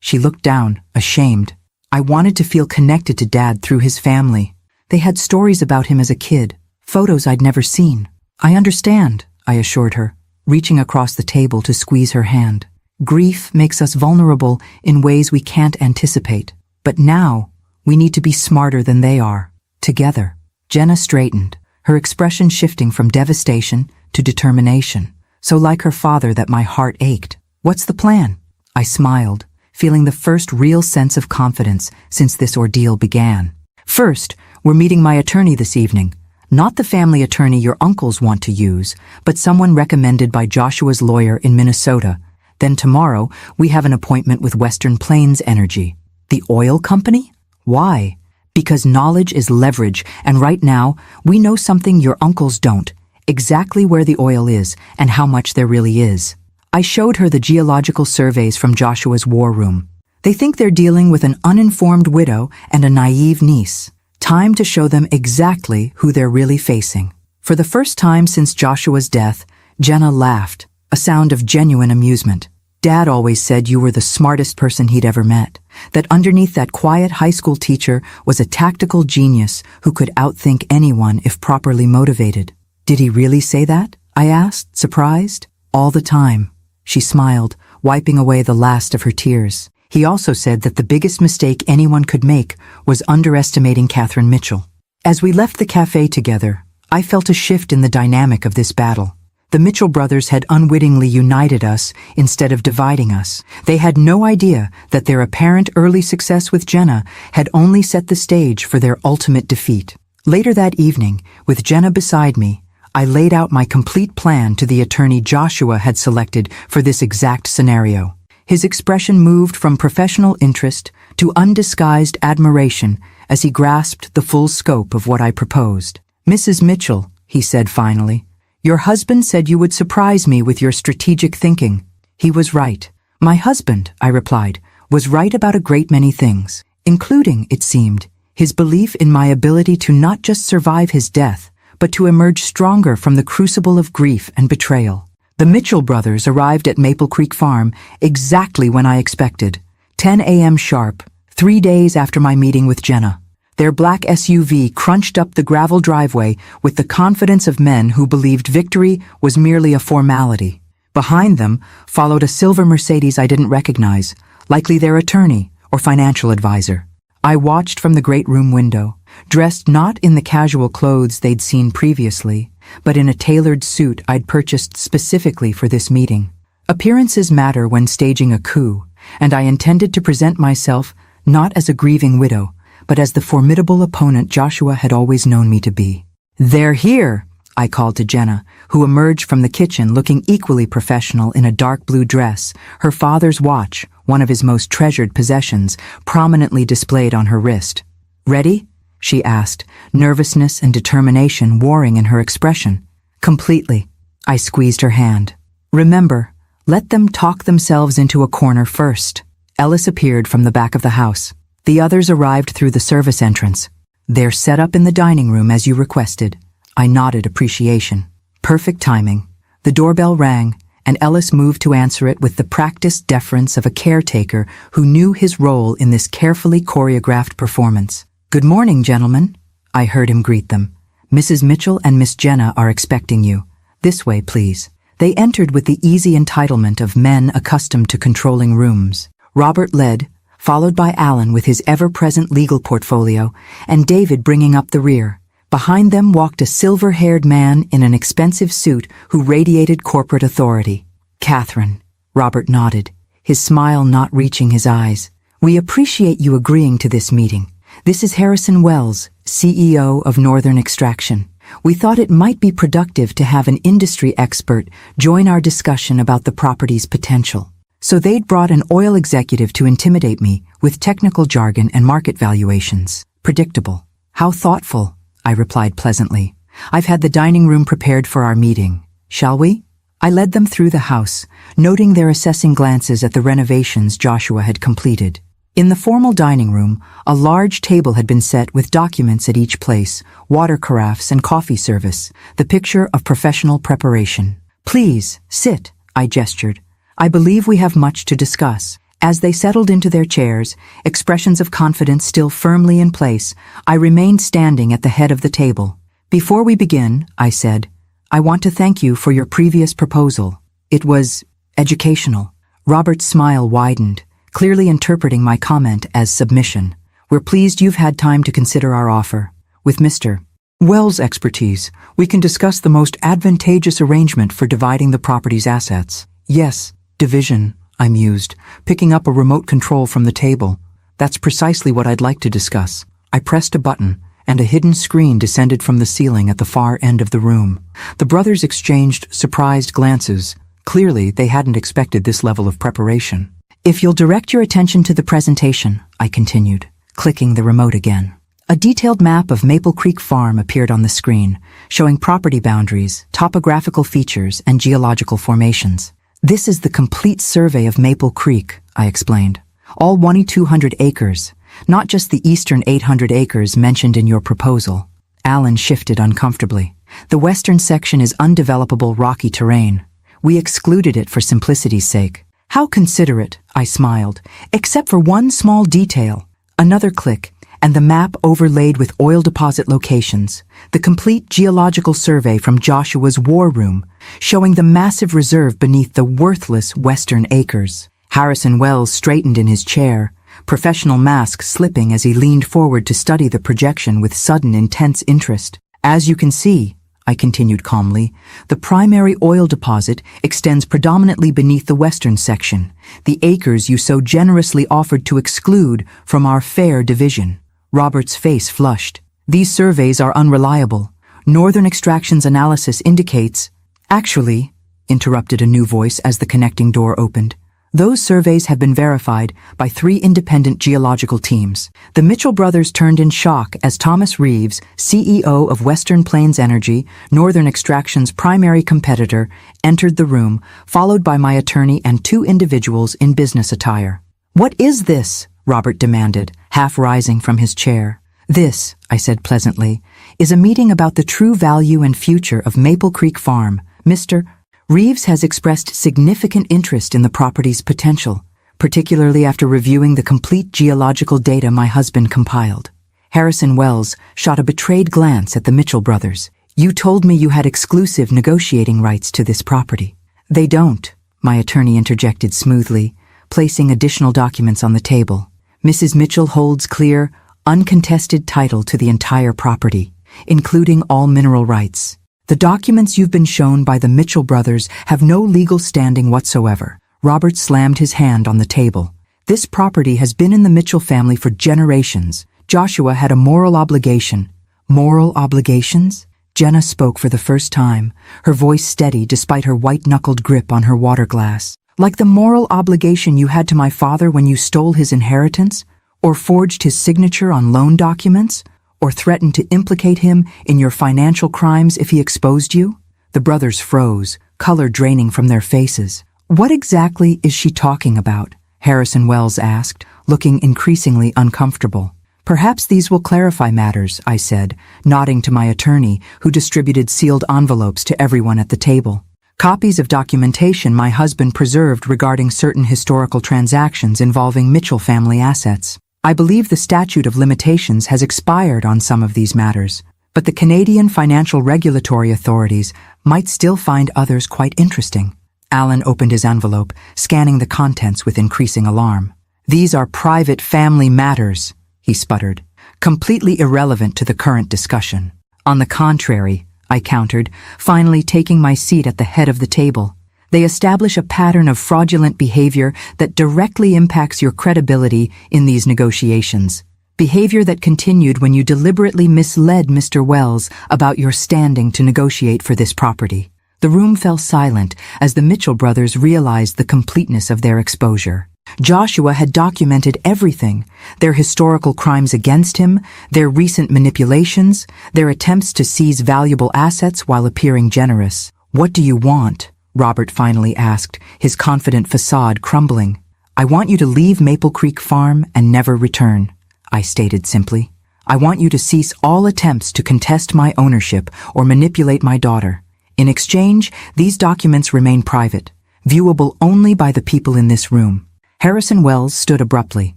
She looked down, ashamed. I wanted to feel connected to Dad through his family. They had stories about him as a kid, photos I'd never seen. I understand, I assured her, reaching across the table to squeeze her hand. Grief makes us vulnerable in ways we can't anticipate. But now, we need to be smarter than they are. Together. Jenna straightened, her expression shifting from devastation to determination, so like her father that my heart ached. What's the plan? I smiled, feeling the first real sense of confidence since this ordeal began. First, we're meeting my attorney this evening. Not the family attorney your uncles want to use, but someone recommended by Joshua's lawyer in Minnesota. Then tomorrow, we have an appointment with Western Plains Energy. The oil company? Why? Because knowledge is leverage, and right now, we know something your uncles don't. Exactly where the oil is, and how much there really is. I showed her the geological surveys from Joshua's war room. They think they're dealing with an uninformed widow and a naive niece. Time to show them exactly who they're really facing. For the first time since Joshua's death, Jenna laughed, a sound of genuine amusement. Dad always said you were the smartest person he'd ever met, that underneath that quiet high school teacher was a tactical genius who could outthink anyone if properly motivated. Did he really say that? I asked, surprised. All the time. She smiled, wiping away the last of her tears. He also said that the biggest mistake anyone could make was underestimating Catherine Mitchell. As we left the cafe together, I felt a shift in the dynamic of this battle. The Mitchell brothers had unwittingly united us instead of dividing us. They had no idea that their apparent early success with Jenna had only set the stage for their ultimate defeat. Later that evening, with Jenna beside me, I laid out my complete plan to the attorney Joshua had selected for this exact scenario. His expression moved from professional interest to undisguised admiration as he grasped the full scope of what I proposed. Mrs. Mitchell, he said finally, your husband said you would surprise me with your strategic thinking. He was right. My husband, I replied, was right about a great many things, including, it seemed, his belief in my ability to not just survive his death, but to emerge stronger from the crucible of grief and betrayal. The Mitchell brothers arrived at Maple Creek Farm exactly when I expected, 10 a.m. sharp, 3 days after my meeting with Jenna. Their black SUV crunched up the gravel driveway with the confidence of men who believed victory was merely a formality. Behind them followed a silver Mercedes I didn't recognize, likely their attorney or financial advisor. I watched from the great room window, dressed not in the casual clothes they'd seen previously, but in a tailored suit I'd purchased specifically for this meeting. Appearances matter when staging a coup, and I intended to present myself not as a grieving widow, but as the formidable opponent Joshua had always known me to be. They're here, I called to Jenna, who emerged from the kitchen looking equally professional in a dark blue dress, her father's watch, one of his most treasured possessions, prominently displayed on her wrist. Ready? She asked, nervousness and determination warring in her expression. Completely. I squeezed her hand. Remember, let them talk themselves into a corner first. Ellis appeared from the back of the house. The others arrived through the service entrance. They're set up in the dining room as you requested. I nodded appreciation. Perfect timing. The doorbell rang, and Ellis moved to answer it with the practiced deference of a caretaker who knew his role in this carefully choreographed performance. Good morning, gentlemen, I heard him greet them. Mrs. Mitchell and Miss Jenna are expecting you. This way, please. They entered with the easy entitlement of men accustomed to controlling rooms. Robert led, followed by Alan with his ever-present legal portfolio, and David bringing up the rear. Behind them walked a silver-haired man in an expensive suit who radiated corporate authority. Catherine, Robert nodded, his smile not reaching his eyes. We appreciate you agreeing to this meeting. This is Harrison Wells, CEO of Northern Extraction. We thought it might be productive to have an industry expert join our discussion about the property's potential. So they'd brought an oil executive to intimidate me with technical jargon and market valuations. Predictable. How thoughtful, I replied pleasantly. I've had the dining room prepared for our meeting. Shall we? I led them through the house, noting their assessing glances at the renovations Joshua had completed. In the formal dining room, a large table had been set with documents at each place, water carafes and coffee service, the picture of professional preparation. Please, sit, I gestured. I believe we have much to discuss. As they settled into their chairs, expressions of confidence still firmly in place, I remained standing at the head of the table. Before we begin, I said, I want to thank you for your previous proposal. It was educational. Robert's smile widened, clearly interpreting my comment as submission. We're pleased you've had time to consider our offer. With Mr. Wells' expertise, we can discuss the most advantageous arrangement for dividing the property's assets. Yes, division, I mused, picking up a remote control from the table. That's precisely what I'd like to discuss. I pressed a button, and a hidden screen descended from the ceiling at the far end of the room. The brothers exchanged surprised glances. Clearly, they hadn't expected this level of preparation. If you'll direct your attention to the presentation, I continued, clicking the remote again. A detailed map of Maple Creek Farm appeared on the screen, showing property boundaries, topographical features, and geological formations. This is the complete survey of Maple Creek, I explained. All 2,200 acres, not just the eastern 800 acres mentioned in your proposal. Alan shifted uncomfortably. The western section is undevelopable rocky terrain. We excluded it for simplicity's sake. How considerate, I smiled, except for one small detail. Another click, and the map overlaid with oil deposit locations, the complete geological survey from Joshua's war room, showing the massive reserve beneath the worthless western acres. Harrison Wells straightened in his chair, professional mask slipping as he leaned forward to study the projection with sudden intense interest. As you can see, I continued calmly, the primary oil deposit extends predominantly beneath the western section, the acres you so generously offered to exclude from our fair division. Robert's face flushed. These surveys are unreliable. Northern Extraction's analysis indicates— Actually, interrupted a new voice as the connecting door opened, those surveys have been verified by 3 independent geological teams. The Mitchell brothers turned in shock as Thomas Reeves, CEO of Western Plains Energy, Northern Extraction's primary competitor, entered the room, followed by my attorney and 2 individuals in business attire. What is this? Robert demanded, half rising from his chair. This, I said pleasantly, is a meeting about the true value and future of Maple Creek Farm. Mr. Reeves has expressed significant interest in the property's potential, particularly after reviewing the complete geological data my husband compiled. Harrison Wells shot a betrayed glance at the Mitchell brothers. You told me you had exclusive negotiating rights to this property. They don't, my attorney interjected smoothly, placing additional documents on the table. Mrs. Mitchell holds clear, uncontested title to the entire property, including all mineral rights. The documents you've been shown by the Mitchell brothers have no legal standing whatsoever. Robert slammed his hand on the table. This property has been in the Mitchell family for generations. Joshua had a moral obligation. Moral obligations? Jenna spoke for the first time, her voice steady despite her white-knuckled grip on her water glass. Like the moral obligation you had to my father when you stole his inheritance, or forged his signature on loan documents, or threatened to implicate him in your financial crimes if he exposed you? The brothers froze, color draining from their faces. What exactly is she talking about? Harrison Wells asked, looking increasingly uncomfortable. Perhaps these will clarify matters, I said, nodding to my attorney, who distributed sealed envelopes to everyone at the table. Copies of documentation my husband preserved regarding certain historical transactions involving Mitchell family assets. I believe the statute of limitations has expired on some of these matters, but the Canadian financial regulatory authorities might still find others quite interesting. Alan opened his envelope, scanning the contents with increasing alarm. These are private family matters, he sputtered, completely irrelevant to the current discussion. On the contrary, I countered, finally taking my seat at the head of the table. They establish a pattern of fraudulent behavior that directly impacts your credibility in these negotiations. Behavior that continued when you deliberately misled Mr. Wells about your standing to negotiate for this property. The room fell silent as the Mitchell brothers realized the completeness of their exposure. Joshua had documented everything: their historical crimes against him, their recent manipulations, their attempts to seize valuable assets while appearing generous. "What do you want?" Robert finally asked, his confident facade crumbling. "I want you to leave Maple Creek Farm and never return," I stated simply. "I want you to cease all attempts to contest my ownership or manipulate my daughter. In exchange, these documents remain private, viewable only by the people in this room." Harrison Wells stood abruptly.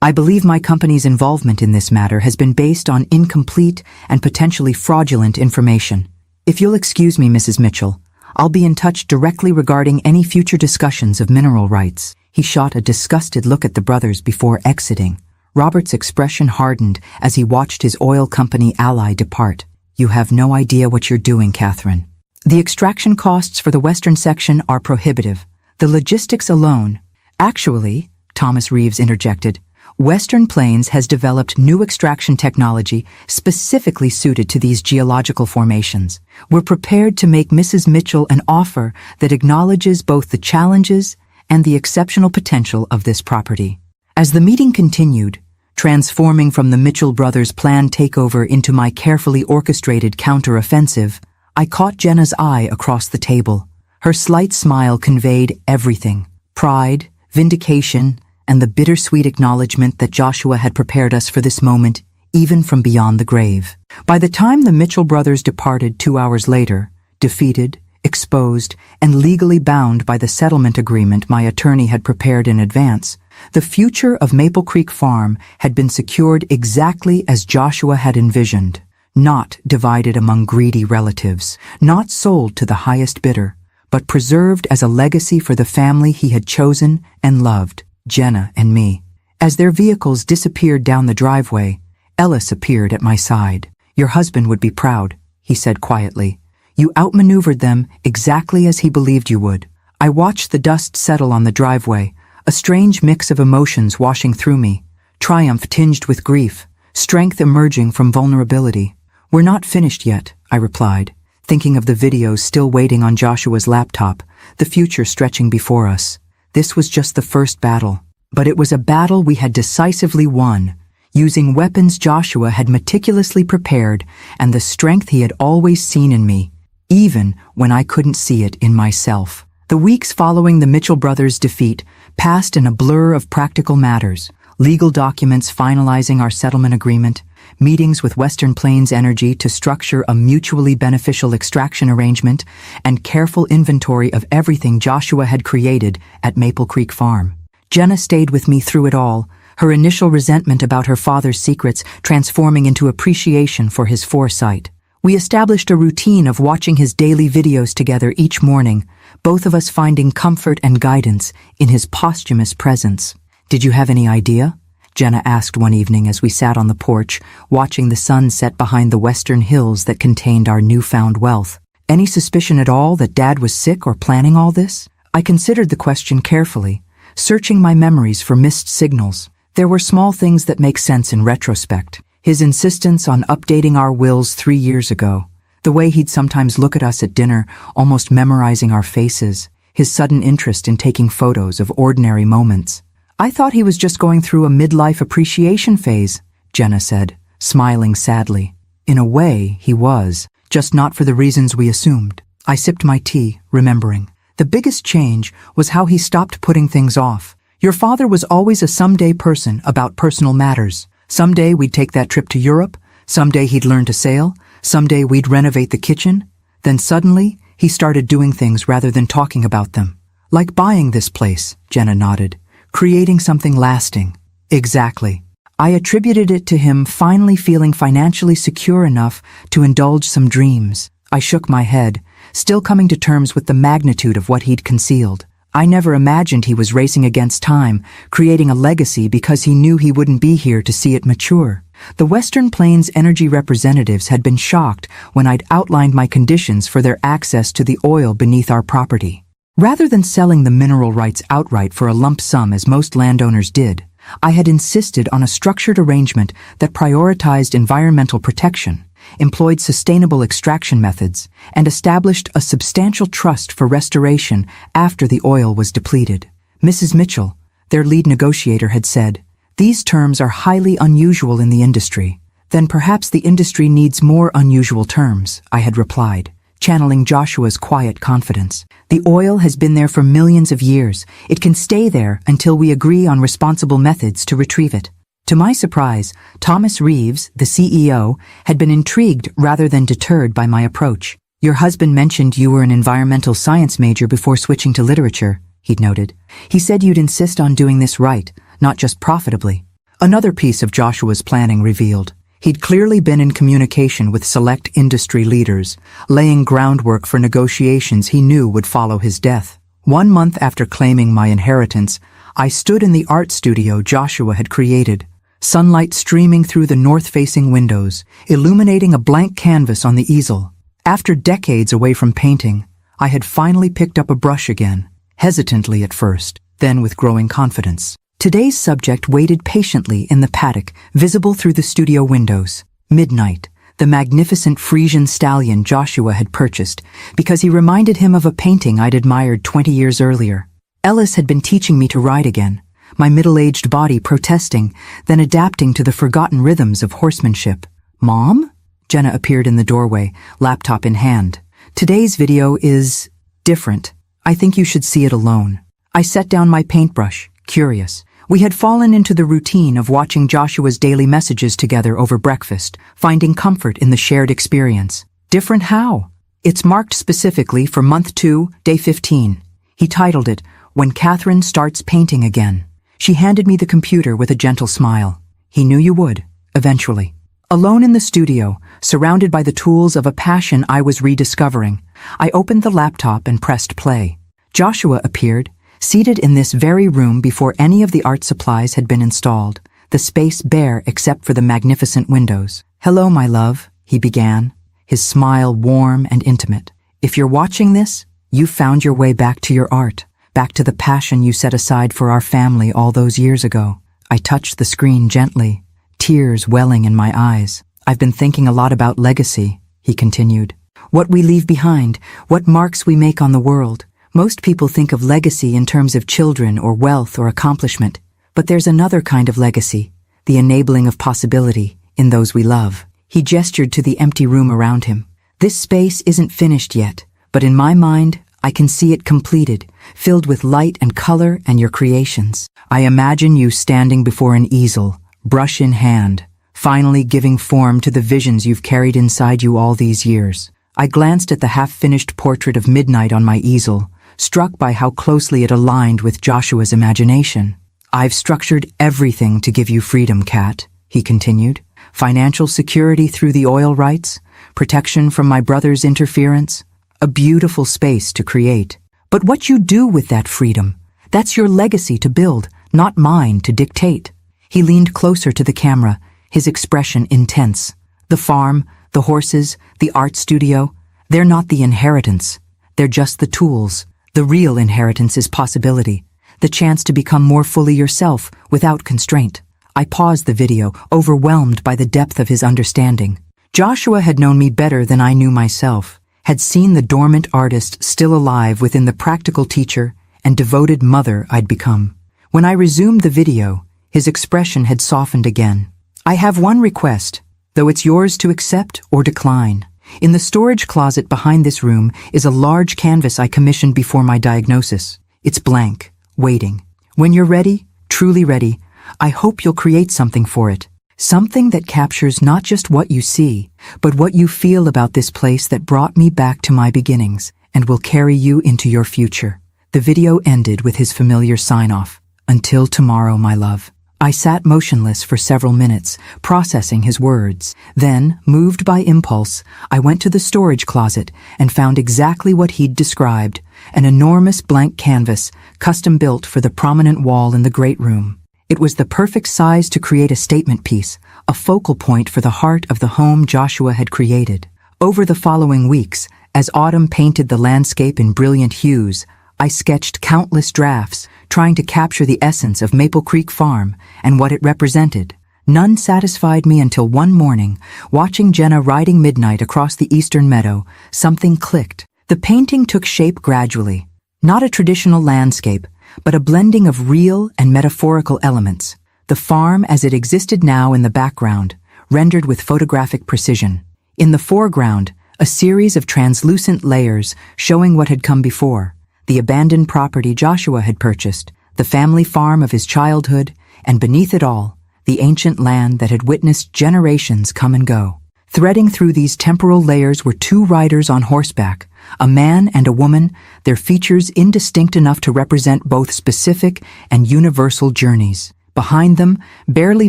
"I believe my company's involvement in this matter has been based on incomplete and potentially fraudulent information. If you'll excuse me, Mrs. Mitchell, I'll be in touch directly regarding any future discussions of mineral rights." He shot a disgusted look at the brothers before exiting. Robert's expression hardened as he watched his oil company ally depart. "You have no idea what you're doing, Catherine. The extraction costs for the western section are prohibitive. The logistics alone—" "Actually," Thomas Reeves interjected, "Western Plains has developed new extraction technology specifically suited to these geological formations. We're prepared to make Mrs. Mitchell an offer that acknowledges both the challenges and the exceptional potential of this property." As the meeting continued, transforming from the Mitchell brothers' planned takeover into my carefully orchestrated counter-offensive, I caught Jenna's eye across the table. Her slight smile conveyed everything: pride, vindication, and the bittersweet acknowledgement that Joshua had prepared us for this moment, even from beyond the grave. By the time the Mitchell brothers departed 2 hours later, defeated, exposed, and legally bound by the settlement agreement my attorney had prepared in advance, the future of Maple Creek Farm had been secured exactly as Joshua had envisioned. Not divided among greedy relatives, not sold to the highest bidder, but preserved as a legacy for the family he had chosen and loved, Jenna and me. As their vehicles disappeared down the driveway, Ellis appeared at my side. "Your husband would be proud," he said quietly. "You outmaneuvered them exactly as he believed you would." I watched the dust settle on the driveway, a strange mix of emotions washing through me: triumph tinged with grief, strength emerging from vulnerability. "We're not finished yet," I replied, thinking of the videos still waiting on Joshua's laptop, the future stretching before us. This was just the first battle, but it was a battle we had decisively won, using weapons Joshua had meticulously prepared and the strength he had always seen in me, even when I couldn't see it in myself. The weeks following the Mitchell brothers' defeat passed in a blur of practical matters: legal documents finalizing our settlement agreement, meetings with Western Plains Energy to structure a mutually beneficial extraction arrangement, and careful inventory of everything Joshua had created at Maple Creek Farm. Jenna stayed with me through it all, her initial resentment about her father's secrets transforming into appreciation for his foresight. We established a routine of watching his daily videos together each morning, both of us finding comfort and guidance in his posthumous presence. "Did you have any idea?" Jenna asked one evening as we sat on the porch, watching the sun set behind the western hills that contained our newfound wealth. "Any suspicion at all that Dad was sick or planning all this?" I considered the question carefully, searching my memories for missed signals. There were small things that make sense in retrospect. His insistence on updating our wills 3 years ago, the way he'd sometimes look at us at dinner, almost memorizing our faces, his sudden interest in taking photos of ordinary moments. "I thought he was just going through a midlife appreciation phase," Jenna said, smiling sadly. "In a way, he was, just not for the reasons we assumed." I sipped my tea, remembering. The biggest change was how he stopped putting things off. "Your father was always a someday person about personal matters. Someday we'd take that trip to Europe, someday he'd learn to sail, someday we'd renovate the kitchen." Then suddenly, he started doing things rather than talking about them. "Like buying this place," Jenna nodded. "Creating something lasting." Exactly. I attributed it to him finally feeling financially secure enough to indulge some dreams. I shook my head, still coming to terms with the magnitude of what he'd concealed. I never imagined he was racing against time, creating a legacy because he knew he wouldn't be here to see it mature. The Western Plains Energy representatives had been shocked when I'd outlined my conditions for their access to the oil beneath our property. Rather than selling the mineral rights outright for a lump sum as most landowners did, I had insisted on a structured arrangement that prioritized environmental protection, employed sustainable extraction methods, and established a substantial trust for restoration after the oil was depleted. Mrs. Mitchell, their lead negotiator, had said, "These terms are highly unusual in the industry." "Then perhaps the industry needs more unusual terms," I had replied, channeling Joshua's quiet confidence. "The oil has been there for millions of years. It can stay there until we agree on responsible methods to retrieve it." To my surprise, Thomas Reeves, the CEO, had been intrigued rather than deterred by my approach. "Your husband mentioned you were an environmental science major before switching to literature," he'd noted. "He said you'd insist on doing this right, not just profitably." Another piece of Joshua's planning revealed. He'd clearly been in communication with select industry leaders, laying groundwork for negotiations he knew would follow his death. 1 month after claiming my inheritance, I stood in the art studio Joshua had created, sunlight streaming through the north-facing windows, illuminating a blank canvas on the easel. After decades away from painting, I had finally picked up a brush again, hesitantly at first, then with growing confidence. Today's subject waited patiently in the paddock, visible through the studio windows. Midnight, the magnificent Frisian stallion Joshua had purchased, because he reminded him of a painting I'd admired 20 years earlier. Ellis had been teaching me to ride again, my middle-aged body protesting, then adapting to the forgotten rhythms of horsemanship. "Mom?" Jenna appeared in the doorway, laptop in hand. "Today's video is different. I think you should see it alone." I set down my paintbrush, curious. We had fallen into the routine of watching Joshua's daily messages together over breakfast, finding comfort in the shared experience. Different how? It's marked specifically for month 2, day 15. He titled it, "When Catherine Starts Painting Again." She handed me the computer with a gentle smile. He knew you would, eventually. Alone in the studio, surrounded by the tools of a passion I was rediscovering, I opened the laptop and pressed play. Joshua appeared, seated in this very room before any of the art supplies had been installed, the space bare except for the magnificent windows. "Hello, my love," he began, his smile warm and intimate. "If you're watching this, you've found your way back to your art, back to the passion you set aside for our family all those years ago." I touched the screen gently, tears welling in my eyes. "I've been thinking a lot about legacy," he continued. "What we leave behind, what marks we make on the world. Most people think of legacy in terms of children or wealth or accomplishment, but there's another kind of legacy, the enabling of possibility in those we love." He gestured to the empty room around him. "This space isn't finished yet, but in my mind, I can see it completed, filled with light and color and your creations. I imagine you standing before an easel, brush in hand, finally giving form to the visions you've carried inside you all these years." I glanced at the half-finished portrait of Midnight on my easel, struck by how closely it aligned with Joshua's imagination. "I've structured everything to give you freedom, Kat," he continued. "Financial security through the oil rights, protection from my brother's interference, a beautiful space to create. But what you do with that freedom, that's your legacy to build, not mine to dictate." He leaned closer to the camera, his expression intense. "The farm, the horses, the art studio, they're not the inheritance. They're just the tools. The real inheritance is possibility, the chance to become more fully yourself without constraint." I paused the video, overwhelmed by the depth of his understanding. Joshua had known me better than I knew myself, had seen the dormant artist still alive within the practical teacher and devoted mother I'd become. When I resumed the video, his expression had softened again. "I have one request, though it's yours to accept or decline. In the storage closet behind this room is a large canvas I commissioned before my diagnosis. It's blank, waiting. When you're ready, truly ready, I hope you'll create something for it. Something that captures not just what you see, but what you feel about this place that brought me back to my beginnings and will carry you into your future." The video ended with his familiar sign-off, "Until tomorrow, my love." I sat motionless for several minutes, processing his words. Then, moved by impulse, I went to the storage closet and found exactly what he'd described, an enormous blank canvas, custom-built for the prominent wall in the great room. It was the perfect size to create a statement piece, a focal point for the heart of the home Joshua had created. Over the following weeks, as autumn painted the landscape in brilliant hues, I sketched countless drafts, trying to capture the essence of Maple Creek Farm and what it represented. None satisfied me until one morning, watching Jenna riding midnight across the eastern meadow, something clicked. The painting took shape gradually. Not a traditional landscape, but a blending of real and metaphorical elements. The farm as it existed now in the background, rendered with photographic precision. In the foreground, a series of translucent layers showing what had come before. The abandoned property Joshua had purchased, the family farm of his childhood, and beneath it all, the ancient land that had witnessed generations come and go. Threading through these temporal layers were two riders on horseback, a man and a woman, their features indistinct enough to represent both specific and universal journeys. Behind them, barely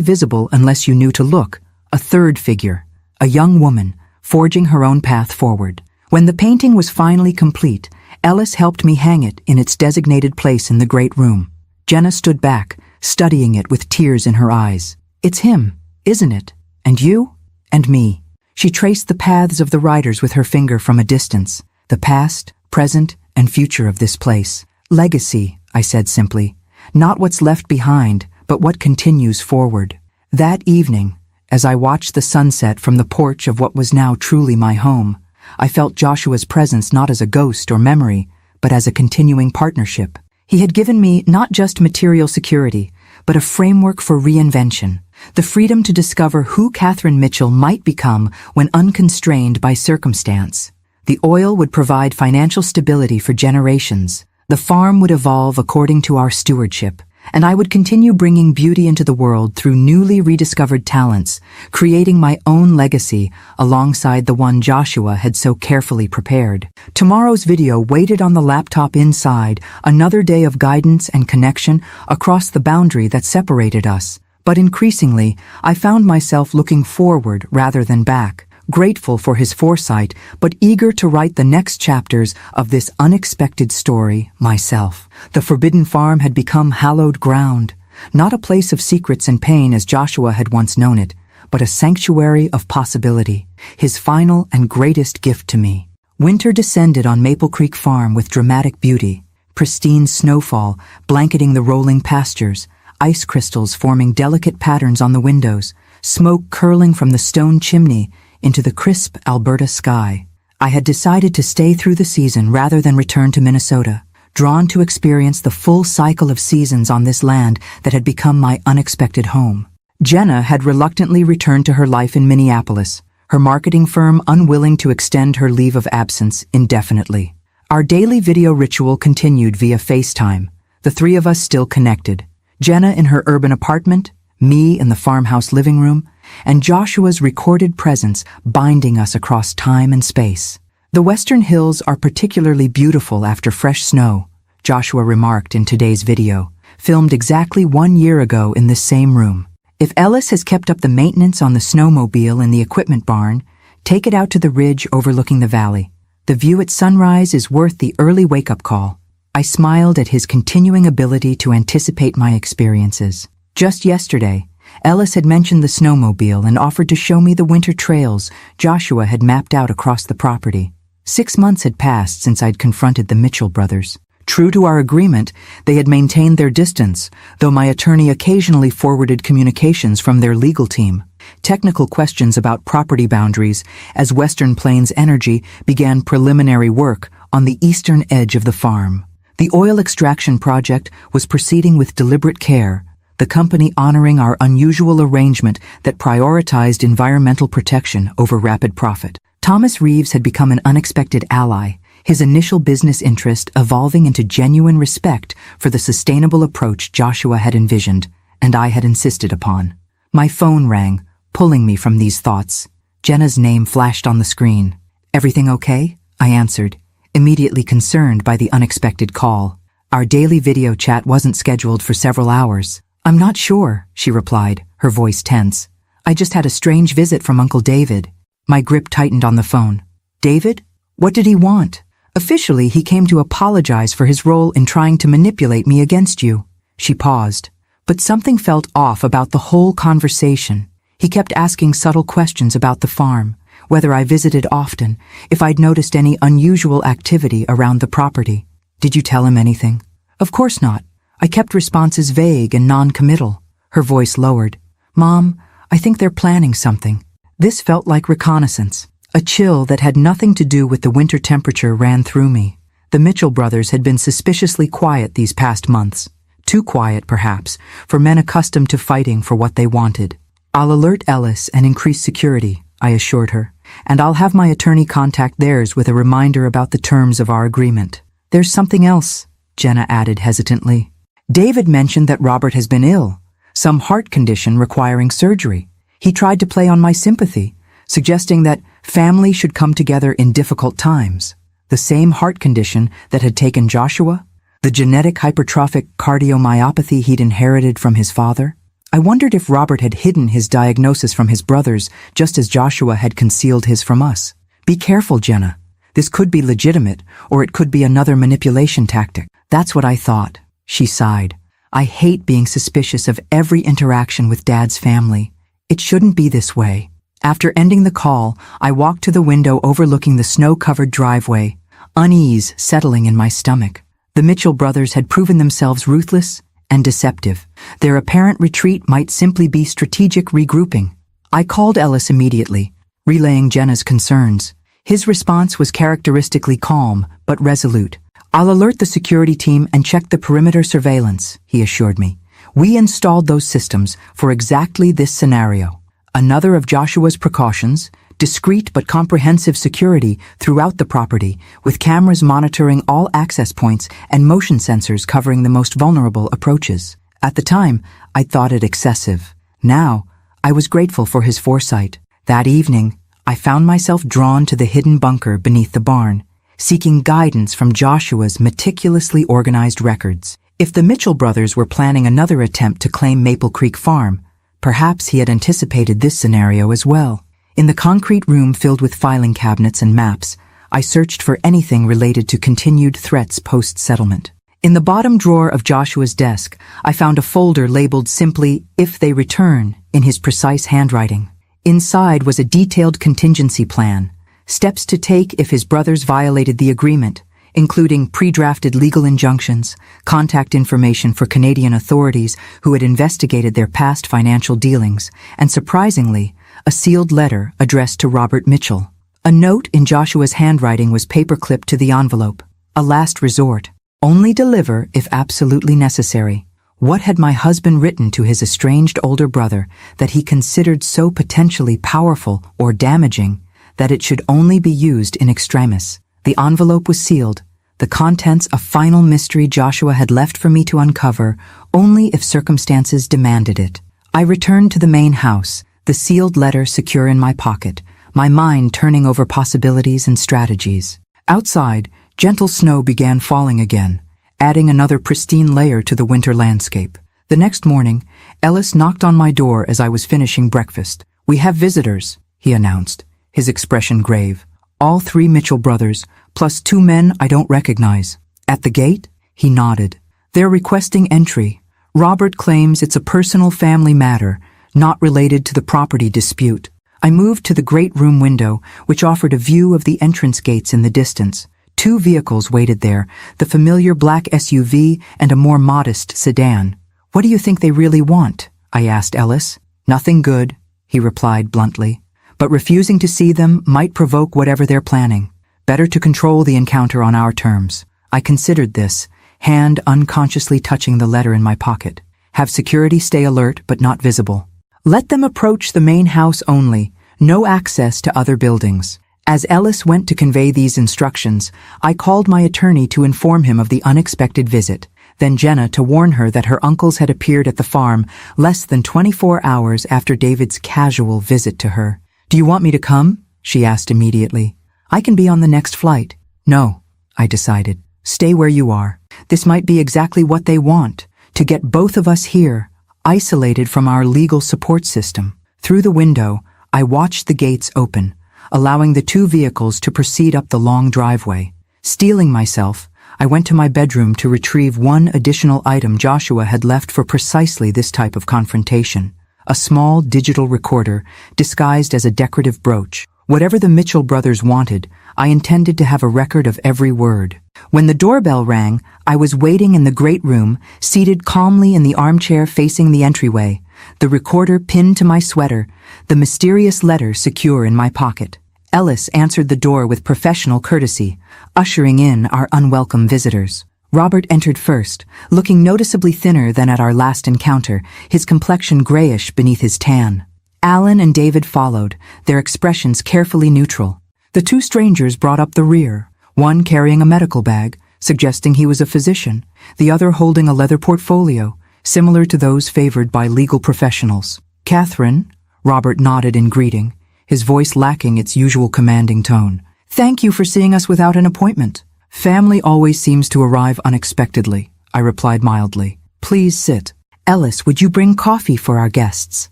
visible unless you knew to look, a third figure, a young woman, forging her own path forward. When the painting was finally complete, Ellis helped me hang it in its designated place in the great room. Jenna stood back, studying it with tears in her eyes. "It's him, isn't it? And you? And me." She traced the paths of the riders with her finger from a distance. "The past, present, and future of this place. Legacy," I said simply. "Not what's left behind, but what continues forward." That evening, as I watched the sunset from the porch of what was now truly my home, I felt Joshua's presence not as a ghost or memory, but as a continuing partnership. He had given me not just material security, but a framework for reinvention, the freedom to discover who Catherine Mitchell might become when unconstrained by circumstance. The oil would provide financial stability for generations. The farm would evolve according to our stewardship, and I would continue bringing beauty into the world through newly rediscovered talents, creating my own legacy alongside the one Joshua had so carefully prepared. Tomorrow's video waited on the laptop inside, another day of guidance and connection across the boundary that separated us. But increasingly, I found myself looking forward rather than back, grateful for his foresight, but eager to write the next chapters of this unexpected story myself. The Forbidden Farm had become hallowed ground, not a place of secrets and pain as Joshua had once known it, but a sanctuary of possibility, his final and greatest gift to me. Winter descended on Maple Creek Farm with dramatic beauty, pristine snowfall blanketing the rolling pastures, ice crystals forming delicate patterns on the windows, smoke curling from the stone chimney into the crisp Alberta sky. I had decided to stay through the season rather than return to Minnesota, drawn to experience the full cycle of seasons on this land that had become my unexpected home. Jenna had reluctantly returned to her life in Minneapolis, her marketing firm unwilling to extend her leave of absence indefinitely. Our daily video ritual continued via FaceTime, the three of us still connected. Jenna in her urban apartment, me in the farmhouse living room, and Joshua's recorded presence binding us across time and space. "The Western Hills are particularly beautiful after fresh snow," Joshua remarked in today's video, filmed exactly 1 year ago in this same room. "If Ellis has kept up the maintenance on the snowmobile in the equipment barn, take it out to the ridge overlooking the valley. The view at sunrise is worth the early wake-up call." I smiled at his continuing ability to anticipate my experiences. Just yesterday, Ellis had mentioned the snowmobile and offered to show me the winter trails Joshua had mapped out across the property. 6 months had passed since I'd confronted the Mitchell brothers. True to our agreement, they had maintained their distance, though my attorney occasionally forwarded communications from their legal team. Technical questions about property boundaries as Western Plains Energy began preliminary work on the eastern edge of the farm. The oil extraction project was proceeding with deliberate care, the company honoring our unusual arrangement that prioritized environmental protection over rapid profit. Thomas Reeves had become an unexpected ally, his initial business interest evolving into genuine respect for the sustainable approach Joshua had envisioned, and I had insisted upon. My phone rang, pulling me from these thoughts. Jenna's name flashed on the screen. "Everything okay?" I answered, immediately concerned by the unexpected call. Our daily video chat wasn't scheduled for several hours. "I'm not sure," she replied, her voice tense. "I just had a strange visit from Uncle David." My grip tightened on the phone. "David? What did he want?" "Officially, he came to apologize for his role in trying to manipulate me against you." She paused. But something felt off about the whole conversation. He kept asking subtle questions about the farm, whether I visited often, if I'd noticed any unusual activity around the property. "Did you tell him anything?" "Of course not. I kept responses vague and non-committal. Her voice lowered. "Mom, I think they're planning something." This felt like reconnaissance. A chill that had nothing to do with the winter temperature ran through me. The Mitchell brothers had been suspiciously quiet these past months. Too quiet, perhaps, for men accustomed to fighting for what they wanted. "I'll alert Ellis and increase security," I assured her, "and I'll have my attorney contact theirs with a reminder about the terms of our agreement." "There's something else," Jenna added hesitantly. "David mentioned that Robert has been ill, some heart condition requiring surgery. He tried to play on my sympathy, suggesting that family should come together in difficult times. The same heart condition that had taken Joshua? The genetic hypertrophic cardiomyopathy he'd inherited from his father? I wondered if Robert had hidden his diagnosis from his brothers just as Joshua had concealed his from us. "Be careful, Jenna. This could be legitimate, or it could be another manipulation tactic." "That's what I thought," she sighed. "I hate being suspicious of every interaction with Dad's family. It shouldn't be this way." After ending the call, I walked to the window overlooking the snow-covered driveway, unease settling in my stomach. The Mitchell brothers had proven themselves ruthless and deceptive. Their apparent retreat might simply be strategic regrouping. I called Ellis immediately, relaying Jenna's concerns. His response was characteristically calm, but resolute. "I'll alert the security team and check the perimeter surveillance," he assured me. "We installed those systems for exactly this scenario." Another of Joshua's precautions, discreet but comprehensive security throughout the property, with cameras monitoring all access points and motion sensors covering the most vulnerable approaches. At the time, I thought it excessive. Now, I was grateful for his foresight. That evening, I found myself drawn to the hidden bunker beneath the barn, seeking guidance from Joshua's meticulously organized records. If the Mitchell brothers were planning another attempt to claim Maple Creek Farm, perhaps he had anticipated this scenario as well. In the concrete room filled with filing cabinets and maps, I searched for anything related to continued threats post-settlement. In the bottom drawer of Joshua's desk, I found a folder labeled simply, "If they return," in his precise handwriting. Inside was a detailed contingency plan, steps to take if his brothers violated the agreement, including pre-drafted legal injunctions, contact information for Canadian authorities who had investigated their past financial dealings, and surprisingly, a sealed letter addressed to Robert Mitchell. A note in Joshua's handwriting was paper-clipped to the envelope. A last resort. Only deliver if absolutely necessary. What had my husband written to his estranged older brother that he considered so potentially powerful or damaging that it should only be used in extremis? The envelope was sealed, the contents a final mystery Joshua had left for me to uncover only if circumstances demanded it. I returned to the main house, the sealed letter secure in my pocket, my mind turning over possibilities and strategies. Outside, gentle snow began falling again, adding another pristine layer to the winter landscape. The next morning, Ellis knocked on my door as I was finishing breakfast. "We have visitors," he announced, his expression grave. "All 3 Mitchell brothers, plus 2 men I don't recognize." "At the gate?" He nodded. "They're requesting entry. Robert claims it's a personal family matter, not related to the property dispute." I moved to the great room window, which offered a view of the entrance gates in the distance. 2 vehicles waited there, the familiar black SUV and a more modest sedan. "What do you think they really want?" I asked Ellis. "Nothing good," he replied bluntly. "But refusing to see them might provoke whatever they're planning. Better to control the encounter on our terms." I considered this, hand unconsciously touching the letter in my pocket. "Have security stay alert but not visible. Let them approach the main house only, no access to other buildings." As Ellis went to convey these instructions, I called my attorney to inform him of the unexpected visit, then Jenna to warn her that her uncles had appeared at the farm less than 24 hours after David's casual visit to her. "Do you want me to come?" she asked immediately. "I can be on the next flight." "No," I decided. "Stay where you are. This might be exactly what they want, to get both of us here, isolated from our legal support system." Through the window, I watched the gates open, allowing the 2 vehicles to proceed up the long driveway. Steeling myself, I went to my bedroom to retrieve one additional item Joshua had left for precisely this type of confrontation. A small digital recorder disguised as a decorative brooch. Whatever the Mitchell brothers wanted, I intended to have a record of every word. When the doorbell rang, I was waiting in the great room, seated calmly in the armchair facing the entryway, the recorder pinned to my sweater, the mysterious letter secure in my pocket. Ellis answered the door with professional courtesy, ushering in our unwelcome visitors. Robert entered first, looking noticeably thinner than at our last encounter, his complexion grayish beneath his tan. Alan and David followed, their expressions carefully neutral. The two strangers brought up the rear, one carrying a medical bag, suggesting he was a physician, the other holding a leather portfolio, similar to those favored by legal professionals. "Catherine," Robert nodded in greeting, his voice lacking its usual commanding tone. "Thank you for seeing us without an appointment." "Family always seems to arrive unexpectedly," I replied mildly. "Please sit." "Ellis, would you bring coffee for our guests?"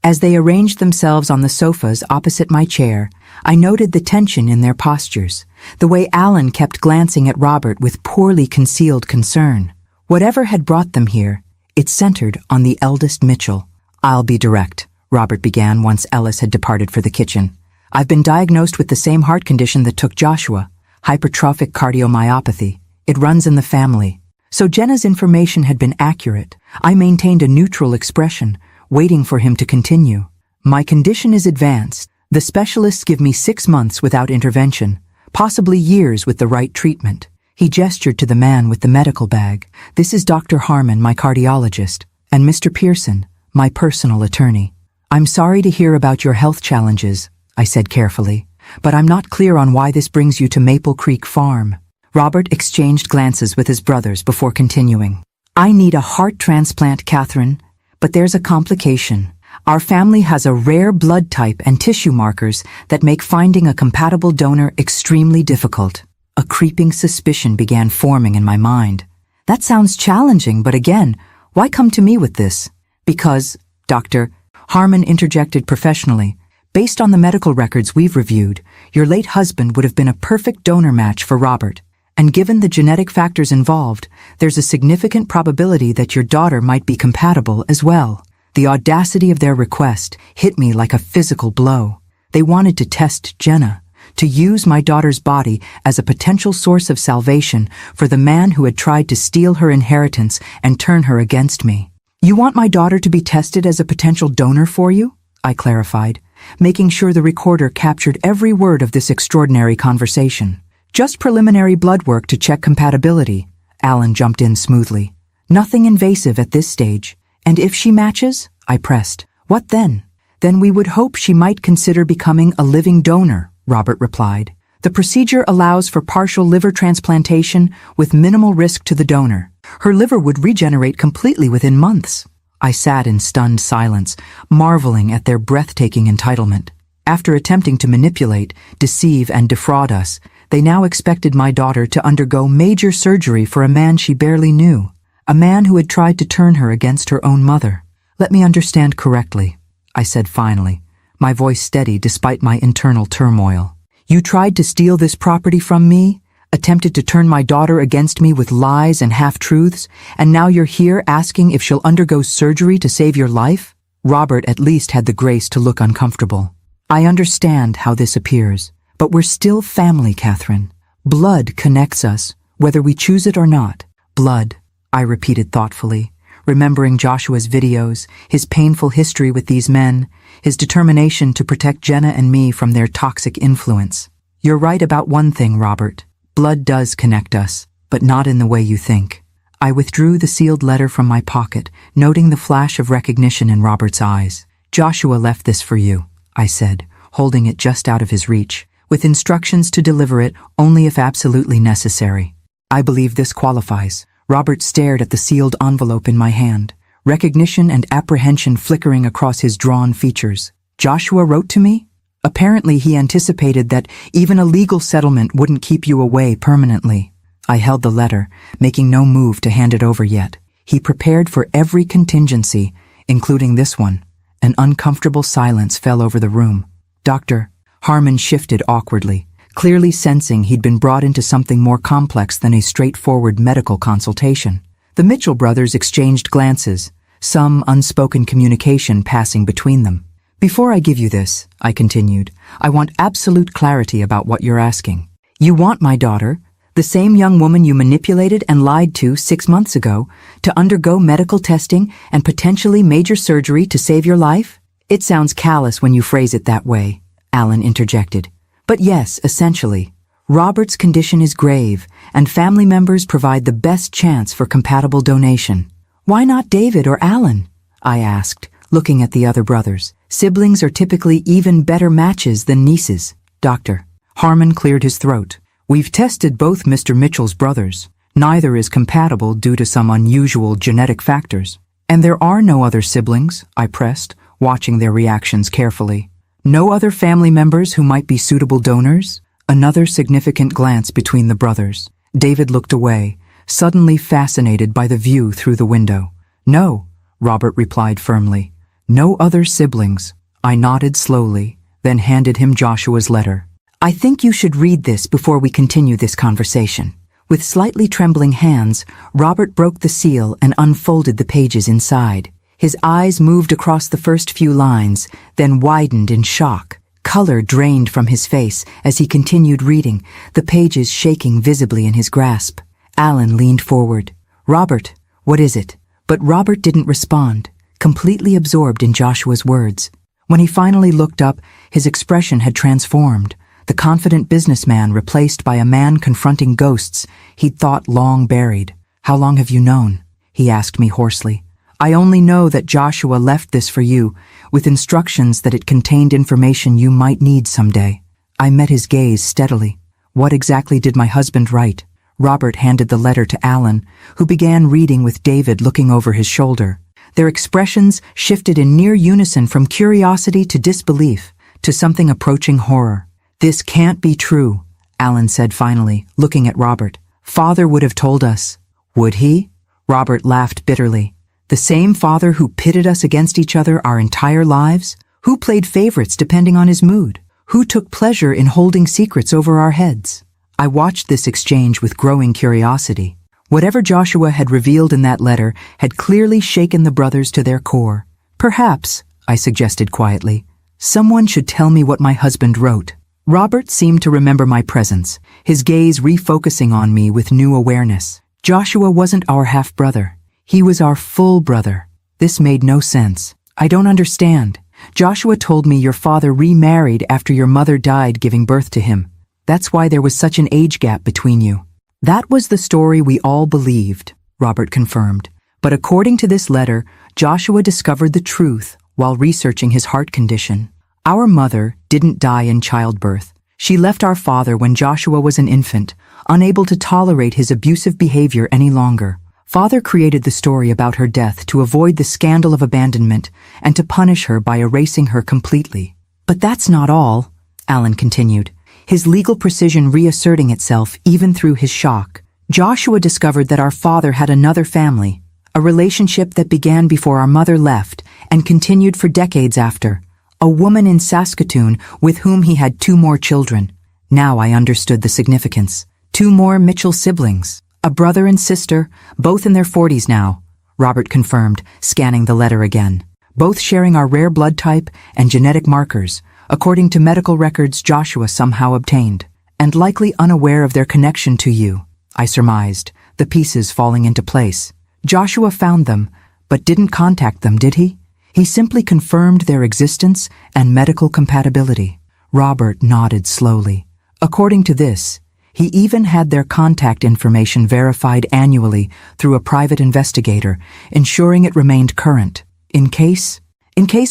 As they arranged themselves on the sofas opposite my chair, I noted the tension in their postures, the way Alan kept glancing at Robert with poorly concealed concern. Whatever had brought them here, it centered on the eldest Mitchell. "I'll be direct," Robert began once Ellis had departed for the kitchen. "I've been diagnosed with the same heart condition that took Joshua, hypertrophic cardiomyopathy. It runs in the family." So Jenna's information had been accurate. I maintained a neutral expression, waiting for him to continue. "My condition is advanced. The specialists give me 6 months without intervention, possibly years with the right treatment." He gestured to the man with the medical bag. "This is Dr. Harmon, my cardiologist, and Mr. Pearson, my personal attorney." "I'm sorry to hear about your health challenges," I said carefully, "but I'm not clear on why this brings you to Maple Creek Farm." Robert exchanged glances with his brothers before continuing. "I need a heart transplant, Catherine, but there's a complication. Our family has a rare blood type and tissue markers that make finding a compatible donor extremely difficult." A creeping suspicion began forming in my mind. That sounds challenging, but again, why come to me with this? "Because, Dr. Harmon interjected professionally, "based on the medical records we've reviewed, your late husband would have been a perfect donor match for Robert. And given the genetic factors involved, there's a significant probability that your daughter might be compatible as well." The audacity of their request hit me like a physical blow. They wanted to test Jenna, to use my daughter's body as a potential source of salvation for the man who had tried to steal her inheritance and turn her against me. "You want my daughter to be tested as a potential donor for you?" I clarified, making sure the recorder captured every word of this extraordinary conversation. "Just preliminary blood work to check compatibility," Alan jumped in smoothly. "Nothing invasive at this stage. And if she matches?" I pressed. "What then?" "Then we would hope she might consider becoming a living donor," Robert replied. "The procedure allows for partial liver transplantation with minimal risk to the donor. Her liver would regenerate completely within months." I sat in stunned silence, marveling at their breathtaking entitlement. After attempting to manipulate, deceive, and defraud us, they now expected my daughter to undergo major surgery for a man she barely knew, a man who had tried to turn her against her own mother. "Let me understand correctly," I said finally, my voice steady despite my internal turmoil. "You tried to steal this property from me, attempted to turn my daughter against me with lies and half-truths, and now you're here asking if she'll undergo surgery to save your life?" Robert at least had the grace to look uncomfortable. "I understand how this appears, but we're still family, Catherine. Blood connects us, whether we choose it or not." "Blood," I repeated thoughtfully, remembering Joshua's videos, his painful history with these men, his determination to protect Jenna and me from their toxic influence. "You're right about one thing, Robert. Blood does connect us, but not in the way you think." I withdrew the sealed letter from my pocket, noting the flash of recognition in Robert's eyes. "Joshua left this for you," I said, holding it just out of his reach, with instructions to deliver it only if absolutely necessary. "I believe this qualifies." Robert stared at the sealed envelope in my hand, recognition and apprehension flickering across his drawn features. "Joshua wrote to me?" Apparently he anticipated that even a legal settlement wouldn't keep you away permanently. I held the letter, making no move to hand it over yet. He prepared for every contingency, including this one. An uncomfortable silence fell over the room. "Dr." Harmon shifted awkwardly, clearly sensing he'd been brought into something more complex than a straightforward medical consultation. The Mitchell brothers exchanged glances, some unspoken communication passing between them. "Before I give you this," I continued, "I want absolute clarity about what you're asking. You want my daughter, the same young woman you manipulated and lied to 6 months ago, to undergo medical testing and potentially major surgery to save your life? It sounds callous when you phrase it that way, Alan interjected. But yes, essentially. Robert's condition is grave, and family members provide the best chance for compatible donation. Why not David or Alan? I asked, looking at the other brothers. Siblings are typically even better matches than nieces, Doctor. Harmon cleared his throat. We've tested both Mr. Mitchell's brothers. Neither is compatible due to some unusual genetic factors. And there are no other siblings, I pressed, watching their reactions carefully. No other family members who might be suitable donors? Another significant glance between the brothers. David looked away, suddenly fascinated by the view through the window. No, Robert replied firmly. No other siblings. I nodded slowly, then handed him Joshua's letter. I think you should read this before we continue this conversation. With slightly trembling hands, Robert broke the seal and unfolded the pages inside. His eyes moved across the first few lines, then widened in shock. Color drained from his face as he continued reading, the pages shaking visibly in his grasp. Alan leaned forward. Robert, what is it? But Robert didn't respond, completely absorbed in Joshua's words. When he finally looked up, his expression had transformed. The confident businessman replaced by a man confronting ghosts he'd thought long buried. How long have you known? He asked me hoarsely. I only know that Joshua left this for you, with instructions that it contained information you might need someday. I met his gaze steadily. What exactly did my husband write? Robert handed the letter to Alan, who began reading with David looking over his shoulder. Their expressions shifted in near unison from curiosity to disbelief, to something approaching horror. This can't be true, Alan said finally, looking at Robert. Father would have told us. Would he? Robert laughed bitterly. The same father who pitted us against each other our entire lives? Who played favorites depending on his mood? Who took pleasure in holding secrets over our heads? I watched this exchange with growing curiosity. Whatever Joshua had revealed in that letter had clearly shaken the brothers to their core. Perhaps, I suggested quietly, someone should tell me what my husband wrote. Robert seemed to remember my presence, his gaze refocusing on me with new awareness. Joshua wasn't our half-brother. He was our full brother. This made no sense. I don't understand. Joshua told me your father remarried after your mother died giving birth to him. That's why there was such an age gap between you. That was the story we all believed, Robert confirmed. But according to this letter, Joshua discovered the truth while researching his heart condition. Our mother didn't die in childbirth. She left our father when Joshua was an infant, unable to tolerate his abusive behavior any longer. Father created the story about her death to avoid the scandal of abandonment and to punish her by erasing her completely. But that's not all, Alan continued, his legal precision reasserting itself even through his shock. Joshua discovered that our father had another family, a relationship that began before our mother left and continued for decades after. A woman in Saskatoon with whom he had 2 more children. Now I understood the significance. 2 more Mitchell siblings. A brother and sister, both in their 40s now, Robert confirmed, scanning the letter again. Both sharing our rare blood type and genetic markers, according to medical records Joshua somehow obtained. And likely unaware of their connection to you, I surmised, the pieces falling into place. Joshua found them, but didn't contact them, did he? He simply confirmed their existence and medical compatibility. Robert nodded slowly. According to this, he even had their contact information verified annually through a private investigator, ensuring it remained current. In case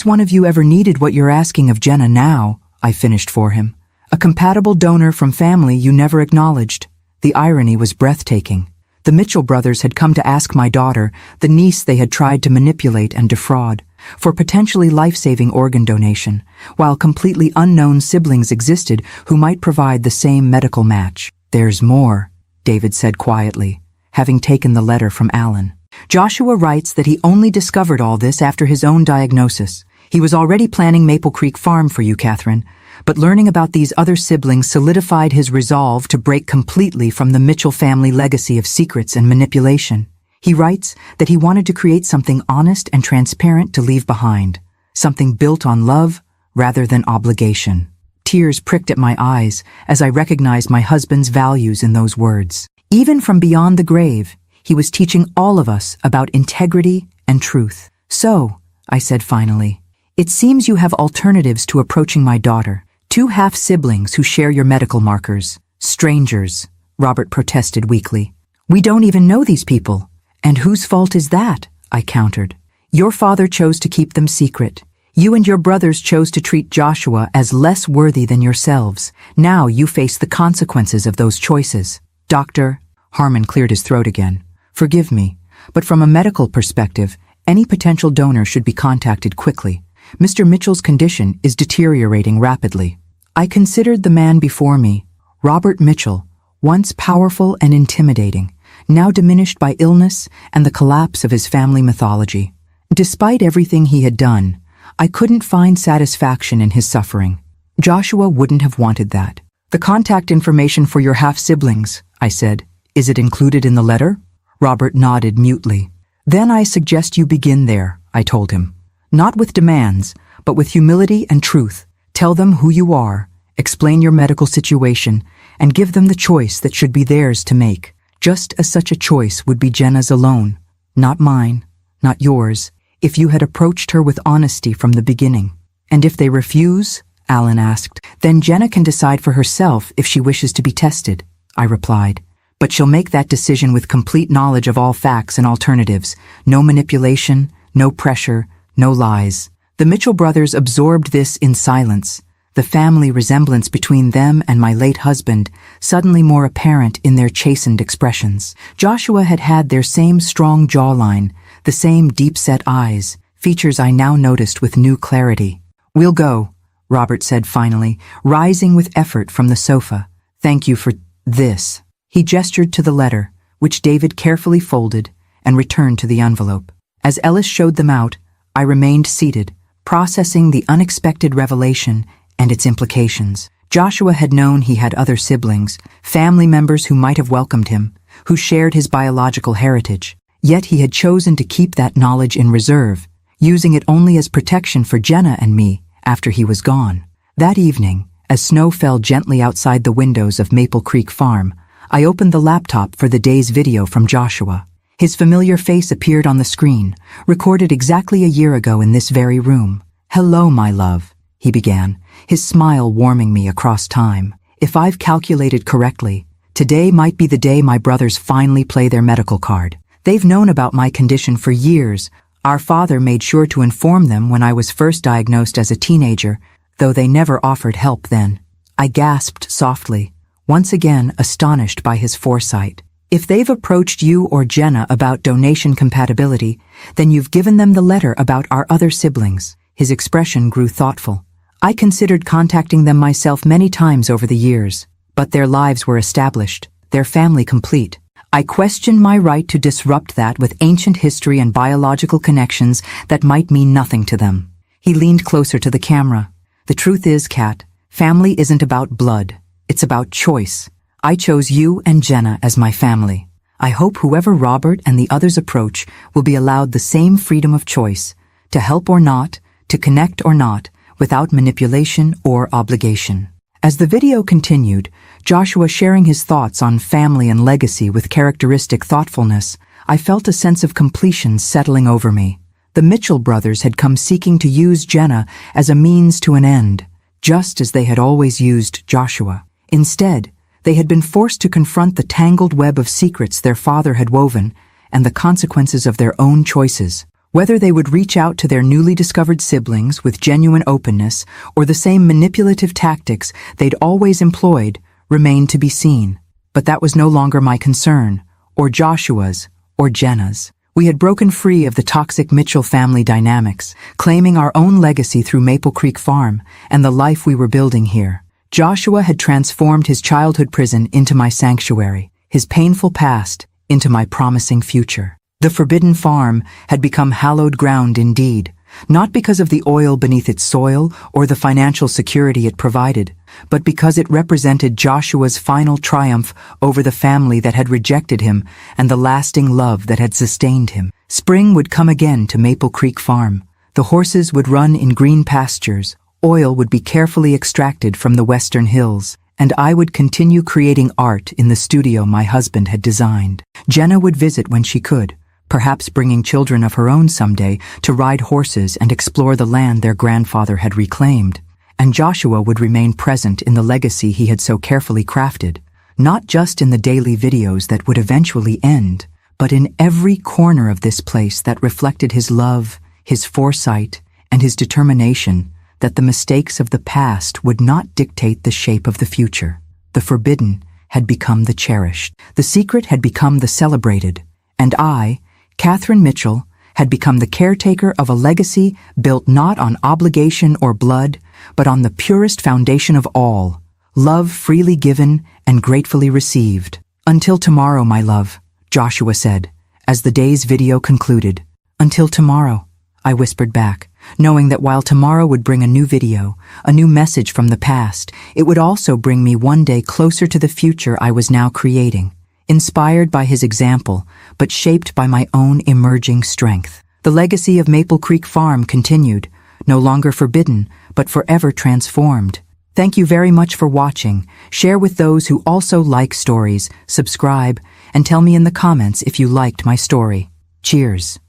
one of you ever needed what you're asking of Jenna now, I finished for him. A compatible donor from family you never acknowledged. The irony was breathtaking. The Mitchell brothers had come to ask my daughter, the niece they had tried to manipulate and defraud, for potentially life-saving organ donation, while completely unknown siblings existed who might provide the same medical match. There's more, David said quietly, having taken the letter from Alan. Joshua writes that he only discovered all this after his own diagnosis. He was already planning Maple Creek Farm for you, Catherine, but learning about these other siblings solidified his resolve to break completely from the Mitchell family legacy of secrets and manipulation. He writes that he wanted to create something honest and transparent to leave behind, something built on love rather than obligation. Tears pricked at my eyes as I recognized my husband's values in those words. Even from beyond the grave, he was teaching all of us about integrity and truth. "So," I said finally, "it seems you have alternatives to approaching my daughter. Two half-siblings who share your medical markers. Strangers," Robert protested weakly. "We don't even know these people." "And whose fault is that?" I countered. "Your father chose to keep them secret. You and your brothers chose to treat Joshua as less worthy than yourselves. Now you face the consequences of those choices." "Doctor," Harmon cleared his throat again, "forgive me, but from a medical perspective, any potential donor should be contacted quickly. Mr. Mitchell's condition is deteriorating rapidly." I considered the man before me, Robert Mitchell, once powerful and intimidating, now diminished by illness and the collapse of his family mythology. Despite everything he had done, I couldn't find satisfaction in his suffering. Joshua wouldn't have wanted that. "The contact information for your half-siblings," I said. "Is it included in the letter?" Robert nodded mutely. "Then I suggest you begin there," I told him. "Not with demands, but with humility and truth. Tell them who you are, explain your medical situation, and give them the choice that should be theirs to make, just as such a choice would be Jenna's alone. Not mine, not yours, if you had approached her with honesty from the beginning." "And if they refuse?" Alan asked. "Then Jenna can decide for herself if she wishes to be tested," I replied. "But she'll make that decision with complete knowledge of all facts and alternatives. No manipulation, no pressure, no lies." The Mitchell brothers absorbed this in silence, the family resemblance between them and my late husband suddenly more apparent in their chastened expressions. Joshua had had their same strong jawline, the same deep-set eyes, features I now noticed with new clarity. "We'll go," Robert said finally, rising with effort from the sofa. "Thank you for this." He gestured to the letter, which David carefully folded and returned to the envelope. As Ellis showed them out, I remained seated, processing the unexpected revelation and its implications. Joshua had known he had other siblings, family members who might have welcomed him, who shared his biological heritage. Yet he had chosen to keep that knowledge in reserve, using it only as protection for Jenna and me after he was gone. That evening, as snow fell gently outside the windows of Maple Creek Farm, I opened the laptop for the day's video from Joshua. His familiar face appeared on the screen, recorded exactly a year ago in this very room. "Hello, my love," he began, his smile warming me across time. "If I've calculated correctly, today might be the day my brothers finally play their medical card. They've known about my condition for years. Our father made sure to inform them when I was first diagnosed as a teenager, though they never offered help then." I gasped softly, once again astonished by his foresight. "If they've approached you or Jenna about donation compatibility, then you've given them the letter about our other siblings." His expression grew thoughtful. "I considered contacting them myself many times over the years, but their lives were established, their family complete. I question my right to disrupt that with ancient history and biological connections that might mean nothing to them." He leaned closer to the camera. "The truth is, Kat, family isn't about blood. It's about choice. I chose you and Jenna as my family. I hope whoever Robert and the others approach will be allowed the same freedom of choice, to help or not, to connect or not, without manipulation or obligation." As the video continued, Joshua sharing his thoughts on family and legacy with characteristic thoughtfulness, I felt a sense of completion settling over me. The Mitchell brothers had come seeking to use Jenna as a means to an end, just as they had always used Joshua. Instead, they had been forced to confront the tangled web of secrets their father had woven and the consequences of their own choices. Whether they would reach out to their newly discovered siblings with genuine openness or the same manipulative tactics they'd always employed remained to be seen. But that was no longer my concern, or Joshua's, or Jenna's. We had broken free of the toxic Mitchell family dynamics, claiming our own legacy through Maple Creek Farm and the life we were building here. Joshua had transformed his childhood prison into my sanctuary, his painful past into my promising future. The forbidden farm had become hallowed ground indeed, not because of the oil beneath its soil or the financial security it provided, but because it represented Joshua's final triumph over the family that had rejected him and the lasting love that had sustained him. Spring would come again to Maple Creek Farm. The horses would run in green pastures, Oil would be carefully extracted from the western hills, and I would continue creating art in the studio my husband had designed. Jenna would visit when she could, perhaps bringing children of her own someday to ride horses and explore the land their grandfather had reclaimed. And Joshua would remain present in the legacy he had so carefully crafted, not just in the daily videos that would eventually end, but in every corner of this place that reflected his love, his foresight, and his determination that the mistakes of the past would not dictate the shape of the future. The forbidden had become the cherished. The secret had become the celebrated. And I, Catherine Mitchell, had become the caretaker of a legacy built not on obligation or blood, but on the purest foundation of all, love freely given and gratefully received. Until tomorrow, my love, Joshua said, as the day's video concluded. Until tomorrow, I whispered back, knowing that while tomorrow would bring a new video, a new message from the past, it would also bring me one day closer to the future I was now creating, inspired by his example, but shaped by my own emerging strength. The legacy of Maple Creek Farm continued, no longer forbidden, but forever transformed. Thank you very much for watching. Share with those who also like stories, subscribe, and tell me in the comments if you liked my story. Cheers.